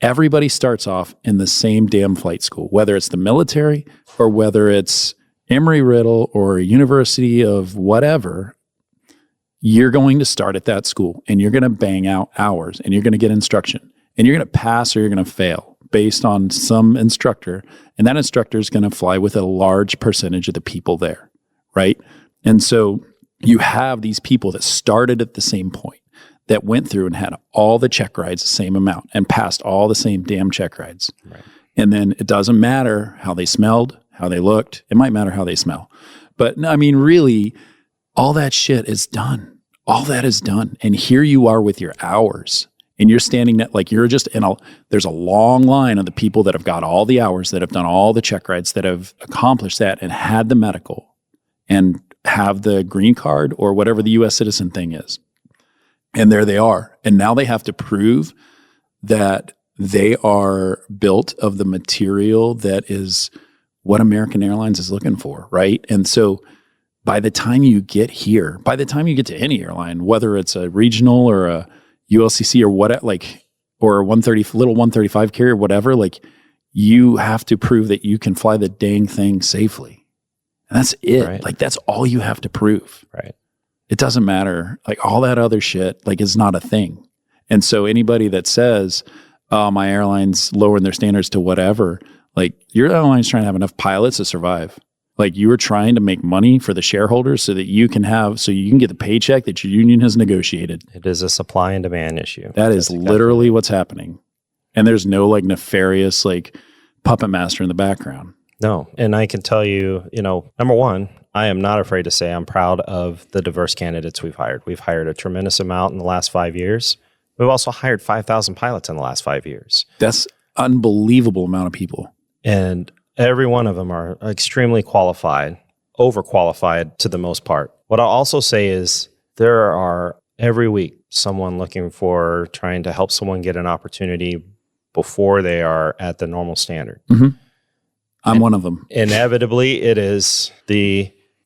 Everybody starts off in the same damn flight school, whether it's the military or whether it's Embry-Riddle or a university of whatever. You're going to start at that school and you're going to bang out hours and you're going to get instruction and you're going to pass or you're going to fail based on some instructor. And that instructor is going to fly with a large percentage of the people there, right? And so you have these people that started at the same point, that went through and had all the check rides the same amount and passed all the same damn check rides. Right. And then it doesn't matter how they smelled, how they looked. It might matter how they smell. But I mean, really, all that shit is done. All that is done. And here you are with your hours. And you're standing there like you're just there's a long line of the people that have got all the hours, that have done all the check rides, that have accomplished that and had the medical and have the green card or whatever the U.S. citizen thing is. And there they are. And now they have to prove that they are built of the material that is what American Airlines is looking for, right? And so by the time you get here, by the time you get to any airline, whether it's a regional or a ULCC or what, or a 135 carrier, whatever, you have to prove that you can fly the dang thing safely. And that's it. Right. That's all you have to prove. Right. It doesn't matter. All that other shit, is not a thing. And so anybody that says, oh, my airline's lowering their standards to whatever, your airline's trying to have enough pilots to survive. You were trying to make money for the shareholders so that you can get the paycheck that your union has negotiated. It is a supply and demand issue. That is literally what's happening. And there's no nefarious puppet master in the background. No. And I can tell you, number one, I am not afraid to say I'm proud of the diverse candidates we've hired. We've hired a tremendous amount in the last 5 years. We've also hired 5,000 pilots in the last 5 years. That's unbelievable amount of people. And every one of them are extremely qualified, overqualified to the most part. What I'll also say is there are every week someone looking for trying to help someone get an opportunity before they are at the normal standard. Mm-hmm. I'm one of them. Inevitably, it is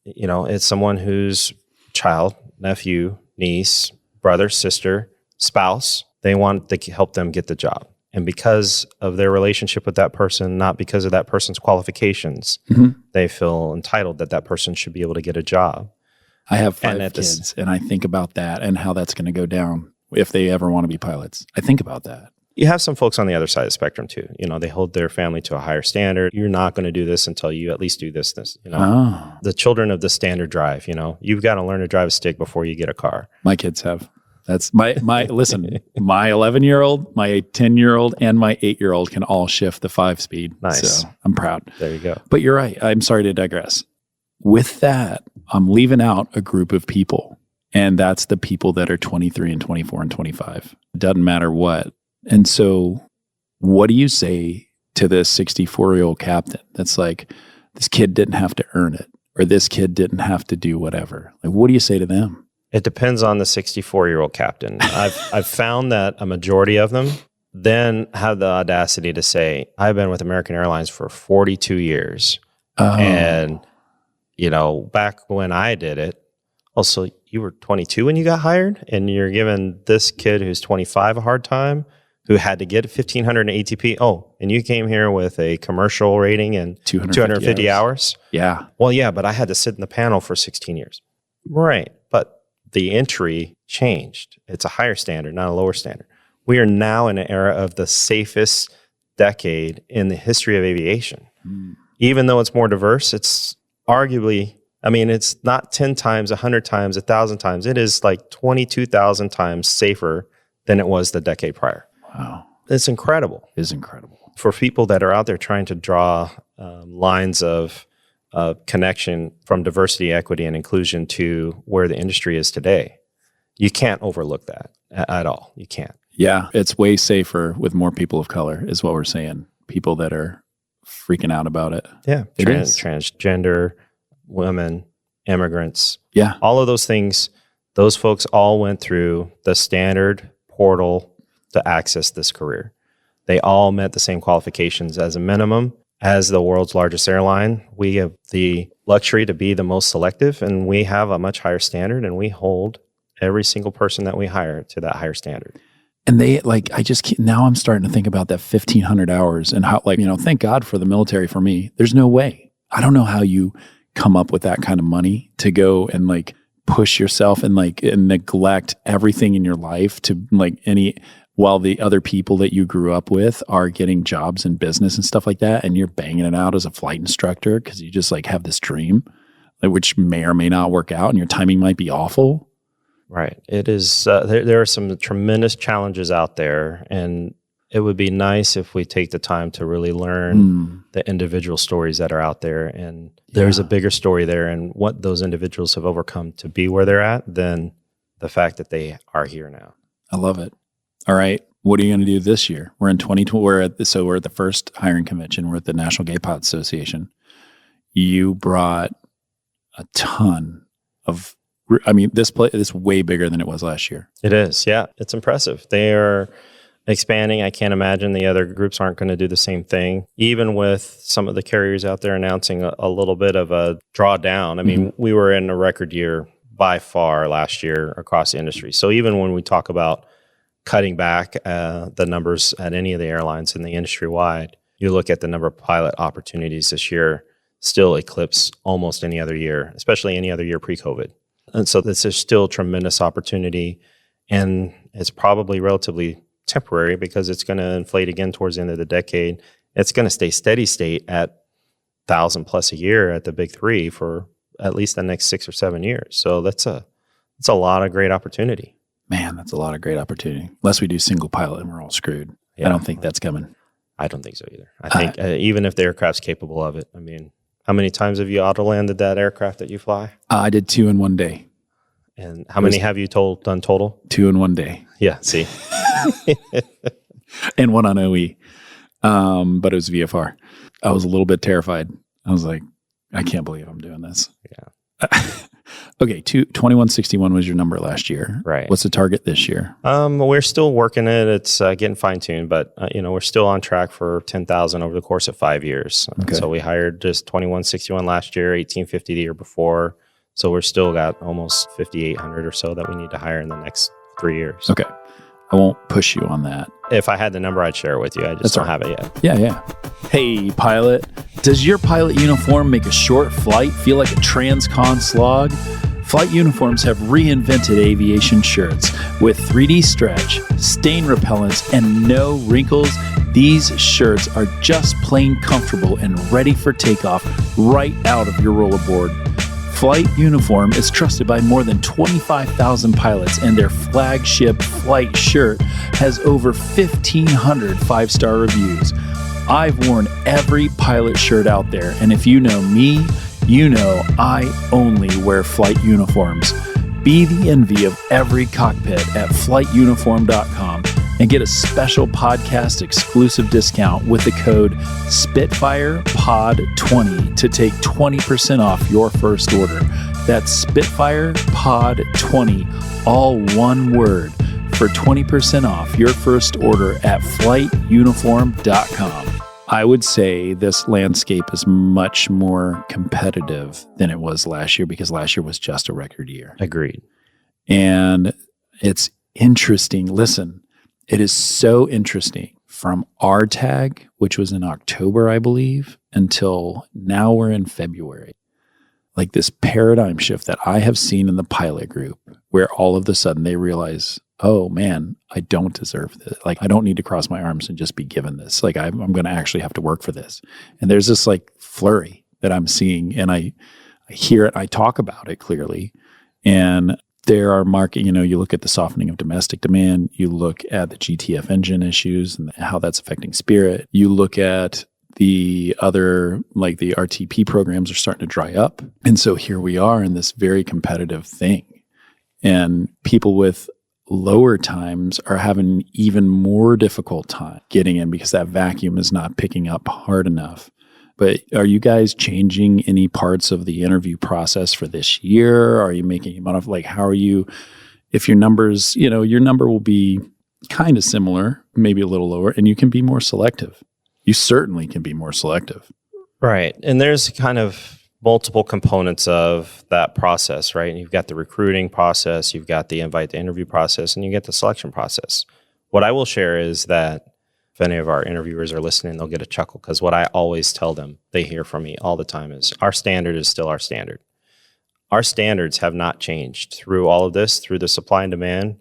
it's someone whose child, nephew, niece, brother, sister, spouse, they want to help them get the job. And because of their relationship with that person, not because of that person's qualifications, they feel entitled that person should be able to get a job. I have 5 kids, and I think about that and how that's going to go down if they ever want to be pilots. I think about that. You have some folks on the other side of the spectrum too. They hold their family to a higher standard. You're not going to do this until you at least do this. The children of the standard drive, you've got to learn to drive a stick before you get a car. My kids have. That's my listen, my 11-year-old, my 10-year-old, and my 8-year-old can all shift the 5-speed. Nice. So I'm proud. There you go. But you're right. I'm sorry to digress. With that, I'm leaving out a group of people. And that's the people that are 23 and 24 and 25. It doesn't matter what. And so what do you say to this 64-year-old captain that's this kid didn't have to earn it, or this kid didn't have to do whatever? What do you say to them? It depends on the 64-year-old captain. I've found that a majority of them then have the audacity to say, I've been with American Airlines for 42 years. And, back when I did it, also, you were 22 when you got hired, and you're giving this kid who's 25 a hard time, who had to get 1,500 ATP. Oh, and you came here with a commercial rating and 250 hours? Yeah. Well, yeah, but I had to sit in the panel for 16 years. Right. But the entry changed. It's a higher standard, not a lower standard. We are now in an era of the safest decade in the history of aviation. Even though it's more diverse, it's arguably, it's not 10 times, 100 times, 1,000 times. It is like 22,000 times safer than it was the decade prior. Wow. It's incredible. It is incredible. For people that are out there trying to draw lines of connection from diversity, equity, and inclusion to where the industry is today, you can't overlook that at all. You can't. Yeah, it's way safer with more people of color is what we're saying. People that are freaking out about it. Yeah, it is. Transgender, women, immigrants. Yeah. All of those things, those folks all went through the standard portal to access this career. They all met the same qualifications as a minimum. As the world's largest airline, we have the luxury to be the most selective, and we have a much higher standard, and we hold every single person that we hire to that higher standard. And they now I'm starting to think about that 1,500 hours and how, thank God for the military for me. There's no way. I don't know how you come up with that kind of money to go and push yourself and neglect everything in your life to while the other people that you grew up with are getting jobs in business and stuff like that, and you're banging it out as a flight instructor because you just have this dream, which may or may not work out, and your timing might be awful. Right. It is. There are some tremendous challenges out there, and it would be nice if we take the time to really learn the individual stories that are out there. And there's a bigger story there, and what those individuals have overcome to be where they're at than the fact that they are here now. I love it. All right. What are you going to do this year? We're in 2020. We're at the first hiring convention. We're at the National Gay Pilot Association. You brought a ton of, this is way bigger than it was last year. It is. Yeah. It's impressive. They are expanding. I can't imagine the other groups aren't going to do the same thing. Even with some of the carriers out there announcing a little bit of a drawdown. We were in a record year by far last year across the industry. So even when we talk about cutting back the numbers at any of the airlines in the industry wide, you look at the number of pilot opportunities this year still eclipse almost any other year, especially any other year pre-COVID. And so this is still tremendous opportunity, and it's probably relatively temporary because it's going to inflate again towards the end of the decade. It's going to stay steady state at 1,000 plus a year at the big three for at least the next 6 or 7 years. So that's a lot of great opportunity. Man, that's a lot of great opportunity. Unless we do single pilot and we're all screwed. Yeah. I don't think that's coming. I don't think so either. I think even if the aircraft's capable of it, how many times have you auto-landed that aircraft that you fly? I did 2 in one day. And how many have you done total? 2 in one day. Yeah, see. And 1 on OE. But it was VFR. I was a little bit terrified. I was like, I can't believe I'm doing this. Yeah. Okay, 2161 was your number last year. Right. What's the target this year? We're still working it. It's getting fine-tuned, but we're still on track for 10,000 over the course of 5 years. Okay. So we hired just 2161 last year, 1850 the year before. So we're still got almost 5,800 or so that we need to hire in the next 3 years. Okay. I won't push you on that. If I had the number, I'd share it with you. I just don't have it yet. Yeah. Hey, pilot. Does your pilot uniform make a short flight feel like a transcon slog? Flight uniforms have reinvented aviation shirts with 3D stretch, stain repellents, and no wrinkles. These shirts are just plain comfortable and ready for takeoff right out of your rollerboard. Flight Uniform is trusted by more than 25,000 pilots, and their flagship flight shirt has over 1,500 5-star reviews. I've worn every pilot shirt out there, and if you know me, you know I only wear flight uniforms. Be the envy of every cockpit at flightuniform.com and get a special podcast exclusive discount with the code SpitfirePod20 to take 20% off your first order. That's SpitfirePod20, all one word, for 20% off your first order at flightuniform.com. I would say this landscape is much more competitive than it was last year because last year was just a record year. Agreed. And it's interesting. Listen, it is so interesting from our tag, which was in October, I believe, until now we're in February. Like this paradigm shift that I have seen in the pilot group where all of a sudden they realize, oh man, I don't deserve this. Like I don't need to cross my arms and just be given this. Like I'm going to actually have to work for this. And there's this like flurry that I'm seeing and I hear it, I talk about it clearly. And there are you look at the softening of domestic demand, you look at the GTF engine issues and how that's affecting Spirit. You look at the other, like the RTP programs are starting to dry up. And so here we are in this very competitive thing. And people with lower times are having an even more difficult time getting in because that vacuum is not picking up hard enough. But are you guys changing any parts of the interview process for this year? Are you making amount of how are you, if your numbers, your number will be kind of similar, maybe a little lower, and you can be more selective. You certainly can be more selective. Right. And there's kind of multiple components of that process, right? And you've got the recruiting process, you've got the invite to interview process, and you get the selection process. What I will share is that if any of our interviewers are listening, they'll get a chuckle because what I always tell them, they hear from me all the time is our standard is still our standard. Our standards have not changed through all of this, through the supply and demand.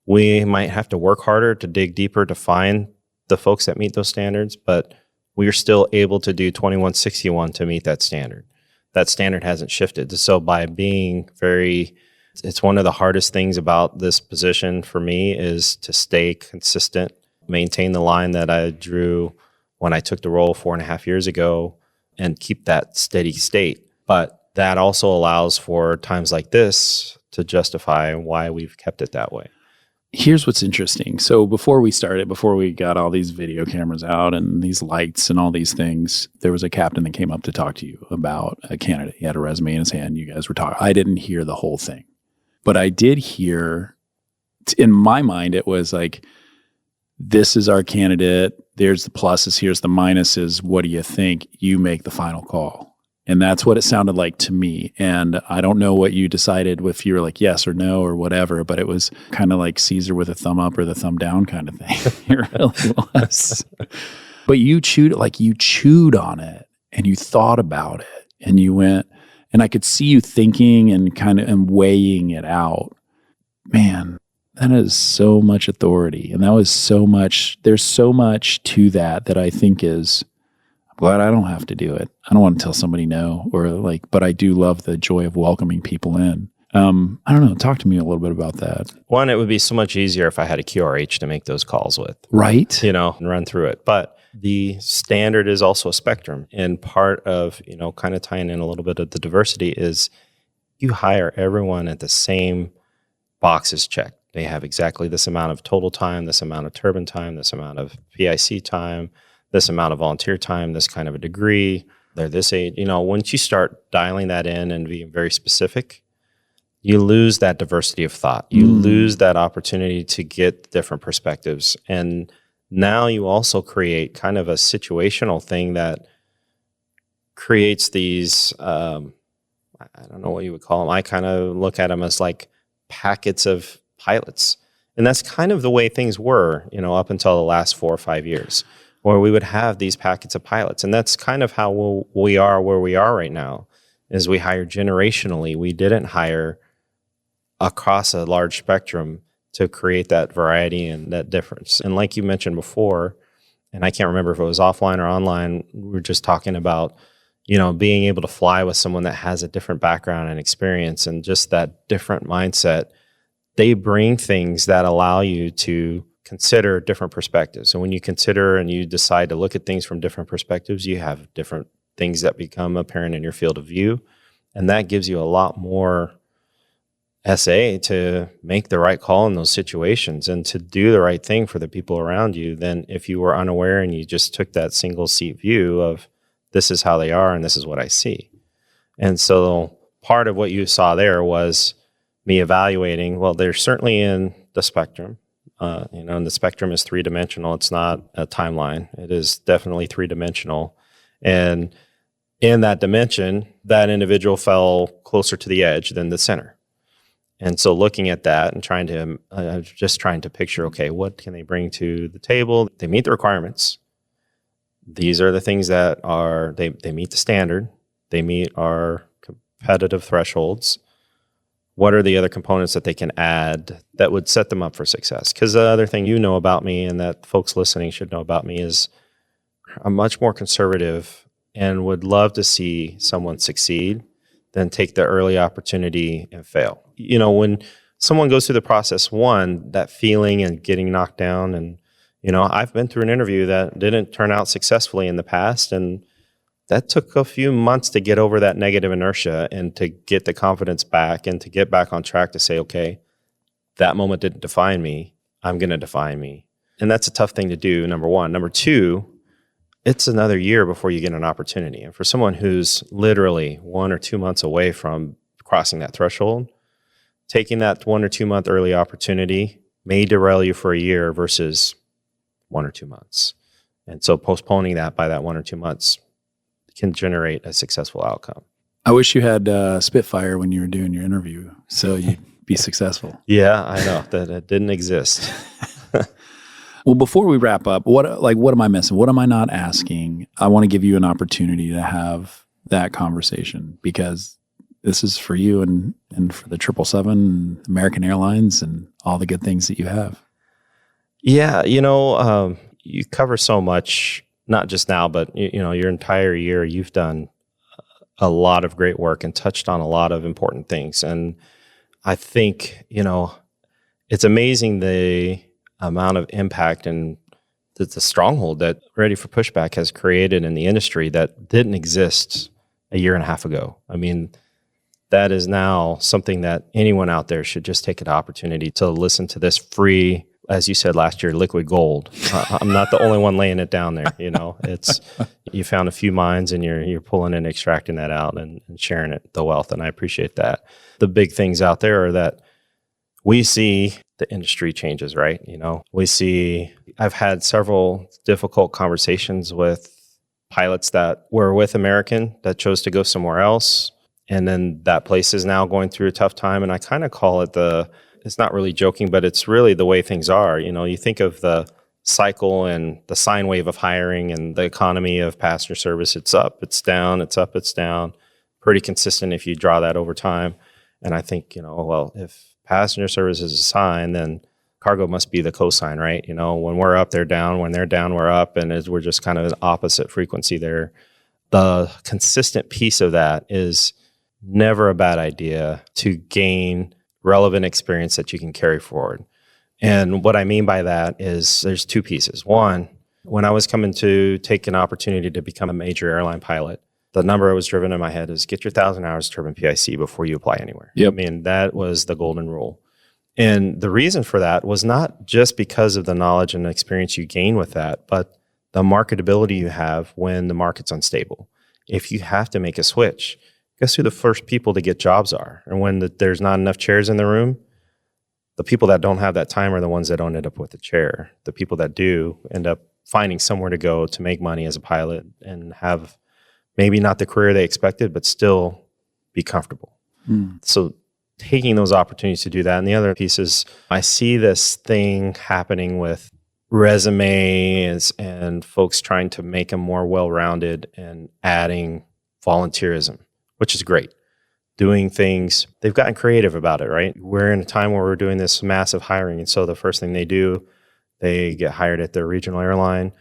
We might have to work harder to dig deeper to find the folks that meet those standards, but we are still able to do 2161 to meet that standard. That standard hasn't shifted. So by being it's one of the hardest things about this position for me is to stay consistent, maintain the line that I drew when I took the role 4.5 years ago and keep that steady state. But that also allows for times like this to justify why we've kept it that way. Here's what's interesting. So before we got all these video cameras out and these lights and all these things, there was a captain that came up to talk to you about a candidate. He had a resume in his hand. You guys were talking. I didn't hear the whole thing, but I did hear, in my mind, it was like, this is our candidate. There's the pluses. Here's the minuses. What do you think? You make the final call. And that's what it sounded like to me. And I don't know what you decided if you were like yes or no or whatever, but it was kind of like Caesar with a thumb up or the thumb down kind of thing. It really was. But you chewed on it and you thought about it and you went, and I could see you thinking and kind of and weighing it out. Man, that is so much authority. And that was so much, there's so much to that I think is, I'm glad I don't have to do it. I don't want to tell somebody no, but I do love the joy of welcoming people in. I don't know. Talk to me a little bit about that. One, it would be so much easier if I had a QRH to make those calls with. Right. And run through it. But the standard is also a spectrum. And part of, kind of tying in a little bit of the diversity is you hire everyone at the same boxes checked. They have exactly this amount of total time, this amount of turbine time, this amount of PIC time, this amount of volunteer time, this kind of a degree. They're this age. Once you start dialing that in and being very specific, you lose that diversity of thought. You lose that opportunity to get different perspectives. And now you also create kind of a situational thing that creates these, I don't know what you would call them. I kind of look at them as like packets of pilots. And that's kind of the way things were, up until the last 4 or 5 years, where we would have these packets of pilots. And that's kind of how we are where we are right now, is we hire generationally. We didn't hire across a large spectrum to create that variety and that difference. And like you mentioned before, and I can't remember if it was offline or online, we were just talking about, being able to fly with someone that has a different background and experience and just that different mindset. They bring things that allow you to consider different perspectives. And when you consider and you decide to look at things from different perspectives, you have different things that become apparent in your field of view. And that gives you a lot more SA to make the right call in those situations and to do the right thing for the people around you than if you were unaware and you just took that single seat view of this is how they are and this is what I see. And so part of what you saw there was me evaluating, well, they're certainly in the spectrum. And the spectrum is three-dimensional. It's not a timeline. It is definitely three-dimensional. And in that dimension, that individual fell closer to the edge than the center. And so looking at that and trying to picture, okay, what can they bring to the table? They meet the requirements. These are the things that they meet the standard. They meet our competitive thresholds. What are the other components that they can add that would set them up for success? Because the other thing you know about me and that folks listening should know about me is I'm much more conservative and would love to see someone succeed than take the early opportunity and fail. When someone goes through the process, one, that feeling and getting knocked down, and, I've been through an interview that didn't turn out successfully in the past, and that took a few months to get over that negative inertia and to get the confidence back and to get back on track to say, okay, that moment didn't define me. I'm going to define me. And that's a tough thing to do, number one. Number two, it's another year before you get an opportunity. And for someone who's literally 1 or 2 months away from crossing that threshold, taking that 1 or 2 month early opportunity may derail you for a year versus 1 or 2 months. And so postponing that by that 1 or 2 months can generate a successful outcome. I wish you had Spitfire when you were doing your interview so you'd be successful. Yeah, I know that it didn't exist. Well, before we wrap up, what am I missing? What am I not asking? I want to give you an opportunity to have that conversation because this is for you and for the 777 and American Airlines and all the good things that you have. Yeah, you cover so much, not just now, but your entire year. You've done a lot of great work and touched on a lot of important things. And I think, it's amazing the amount of impact and the stronghold that Ready for Pushback has created in the industry that didn't exist a year and a half ago. I mean, that is now something that anyone out there should just take an opportunity to listen to this free, as you said last year, liquid gold. I'm not the only one laying it down there. It's you found a few minds and you're pulling and extracting that out and sharing the wealth. And I appreciate that. The big things out there are that we see the industry changes, right? I've had several difficult conversations with pilots that were with American that chose to go somewhere else. And then that place is now going through a tough time. And I kind of call it it's not really joking, but it's really the way things are. You think of the cycle and the sine wave of hiring and the economy of passenger service. It's up, it's down, it's up, it's down. Pretty consistent if you draw that over time. And I think, if passenger service is a sine, then cargo must be the cosine, right? When we're up, they're down. When they're down, we're up. And we're just kind of an opposite frequency there. The consistent piece of that is never a bad idea to gain relevant experience that you can carry forward. And what I mean by that is there's two pieces. One, when I was coming to take an opportunity to become a major airline pilot, the number I was driven in my head is get your 1,000 hours turbine PIC before you apply anywhere. Yep. I mean, that was the golden rule. And the reason for that was not just because of the knowledge and experience you gain with that, but the marketability you have when the market's unstable. If you have to make a switch, guess who the first people to get jobs are? And when there's not enough chairs in the room, the people that don't have that time are the ones that don't end up with a chair. The people that do end up finding somewhere to go to make money as a pilot and have maybe not the career they expected, but still be comfortable. So taking those opportunities to do that. And the other piece is I see this thing happening with resumes and folks trying to make them more well-rounded and adding volunteerism, which is great. Doing things, they've gotten creative about it, right? We're in a time where we're doing this massive hiring. And so the first thing they do, they get hired at their regional airline.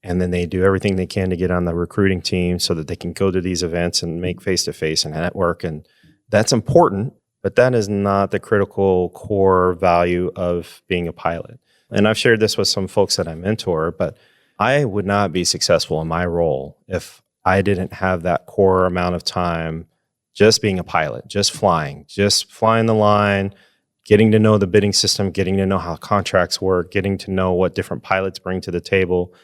And then they do everything they can to get on the recruiting team so that they can go to these events and make face-to-face and network. And that's important, but that is not the critical core value of being a pilot. And I've shared this with some folks that I mentor, but I would not be successful in my role if I didn't have that core amount of time just being a pilot, just flying the line, getting to know the bidding system, getting to know how contracts work, getting to know what different pilots bring to the table,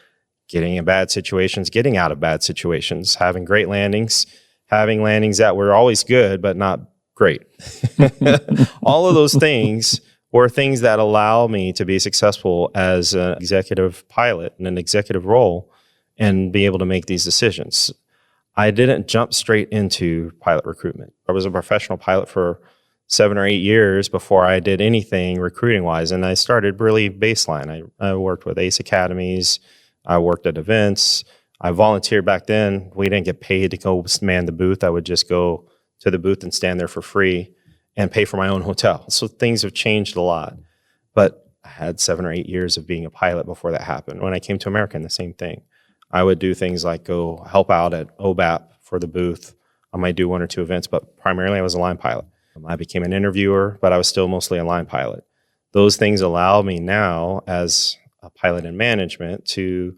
getting in bad situations, getting out of bad situations, having great landings, having landings that were always good, but not great. All of those things or things that allow me to be successful as an executive pilot in an executive role and be able to make these decisions. I didn't jump straight into pilot recruitment. I was a professional pilot for 7 or 8 years before I did anything recruiting wise. And I started really baseline. I worked with ACE academies. I worked at events. I volunteered back then. We didn't get paid to go man the booth. I would just go to the booth and stand there for free and pay for my own hotel. So things have changed a lot. But I had 7 or 8 years of being a pilot before that happened. When I came to American, the same thing. I would do things like go help out at OBAP for the booth. I might do 1 or 2 events, but primarily I was a line pilot. I became an interviewer, but I was still mostly a line pilot. Those things allow me now as a pilot in management to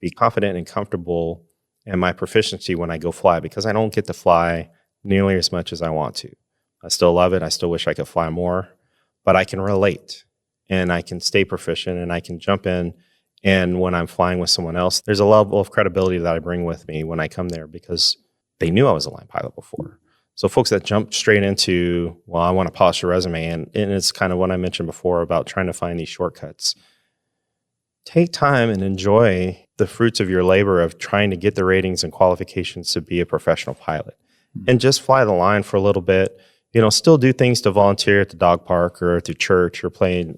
be confident and comfortable in my proficiency when I go fly, because I don't get to fly nearly as much as I want to. I still love it. I still wish I could fly more, but I can relate and I can stay proficient and I can jump in. And when I'm flying with someone else, there's a level of credibility that I bring with me when I come there because they knew I was a line pilot before. So folks that jump straight into, well, I want to polish a resume, and it's kind of what I mentioned before about trying to find these shortcuts. Take time and enjoy the fruits of your labor of trying to get the ratings and qualifications to be a professional pilot. And just fly the line for a little bit. Still do things to volunteer at the dog park or at the church or playing,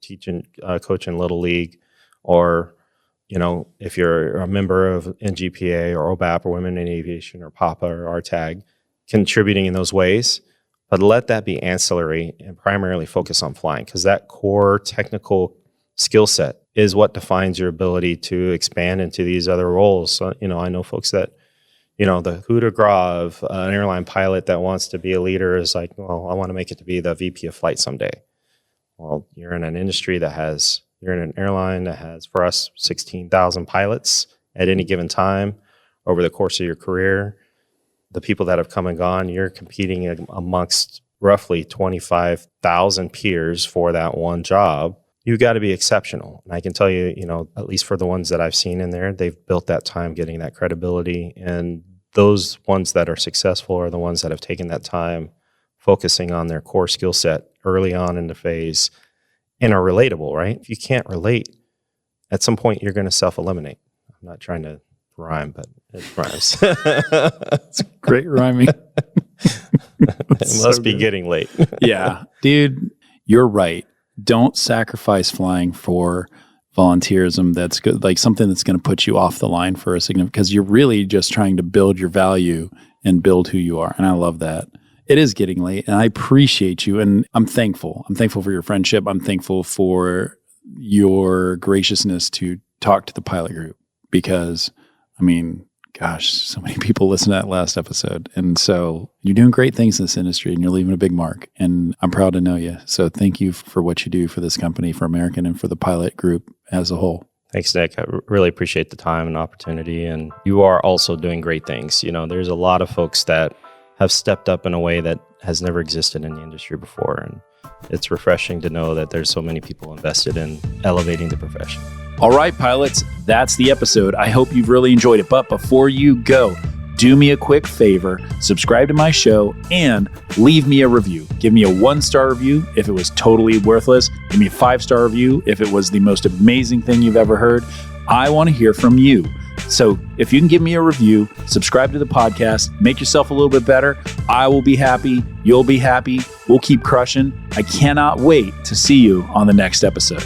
teaching, coaching Little League. Or, if you're a member of NGPA or OBAP or Women in Aviation or PAPA or RTAG, contributing in those ways, but let that be ancillary and primarily focus on flying, because that core technical skill set is what defines your ability to expand into these other roles. So, I know folks that, the coup de grace of an airline pilot that wants to be a leader is like, well, I want to make it to be the VP of flight someday. Well, you're in an industry you're in an airline that has, for us, 16,000 pilots at any given time over the course of your career. The people that have come and gone, you're competing amongst roughly 25,000 peers for that one job. You've got to be exceptional. And I can tell you, at least for the ones that I've seen in there, they've built that time getting that credibility. And those ones that are successful are the ones that have taken that time focusing on their core skill set early on in the phase and are relatable, right? If you can't relate, at some point you're going to self-eliminate. I'm not trying to rhyme, but it rhymes. It's great rhyming. It must be getting late. Yeah. Dude, you're right. Don't sacrifice flying for volunteerism that's good, like something that's going to put you off the line for a significant, because you're really just trying to build your value and build who you are. And I love that. It is getting late, and I appreciate you, and I'm thankful. I'm thankful for your friendship. I'm thankful for your graciousness to talk to the pilot group, because, gosh, so many people listened to that last episode. And so you're doing great things in this industry, and you're leaving a big mark, and I'm proud to know you. So thank you for what you do for this company, for American, and for the pilot group as a whole. Thanks, Nick. I really appreciate the time and opportunity, and you are also doing great things. There's a lot of folks that have stepped up in a way that has never existed in the industry before. And it's refreshing to know that there's so many people invested in elevating the profession. All right, pilots, that's the episode. I hope you've really enjoyed it. But before you go, do me a quick favor, subscribe to my show and leave me a review. Give me a 1-star review if it was totally worthless. Give me a 5-star review if it was the most amazing thing you've ever heard. I want to hear from you. So if you can give me a review, subscribe to the podcast, make yourself a little bit better, I will be happy. You'll be happy. We'll keep crushing. I cannot wait to see you on the next episode.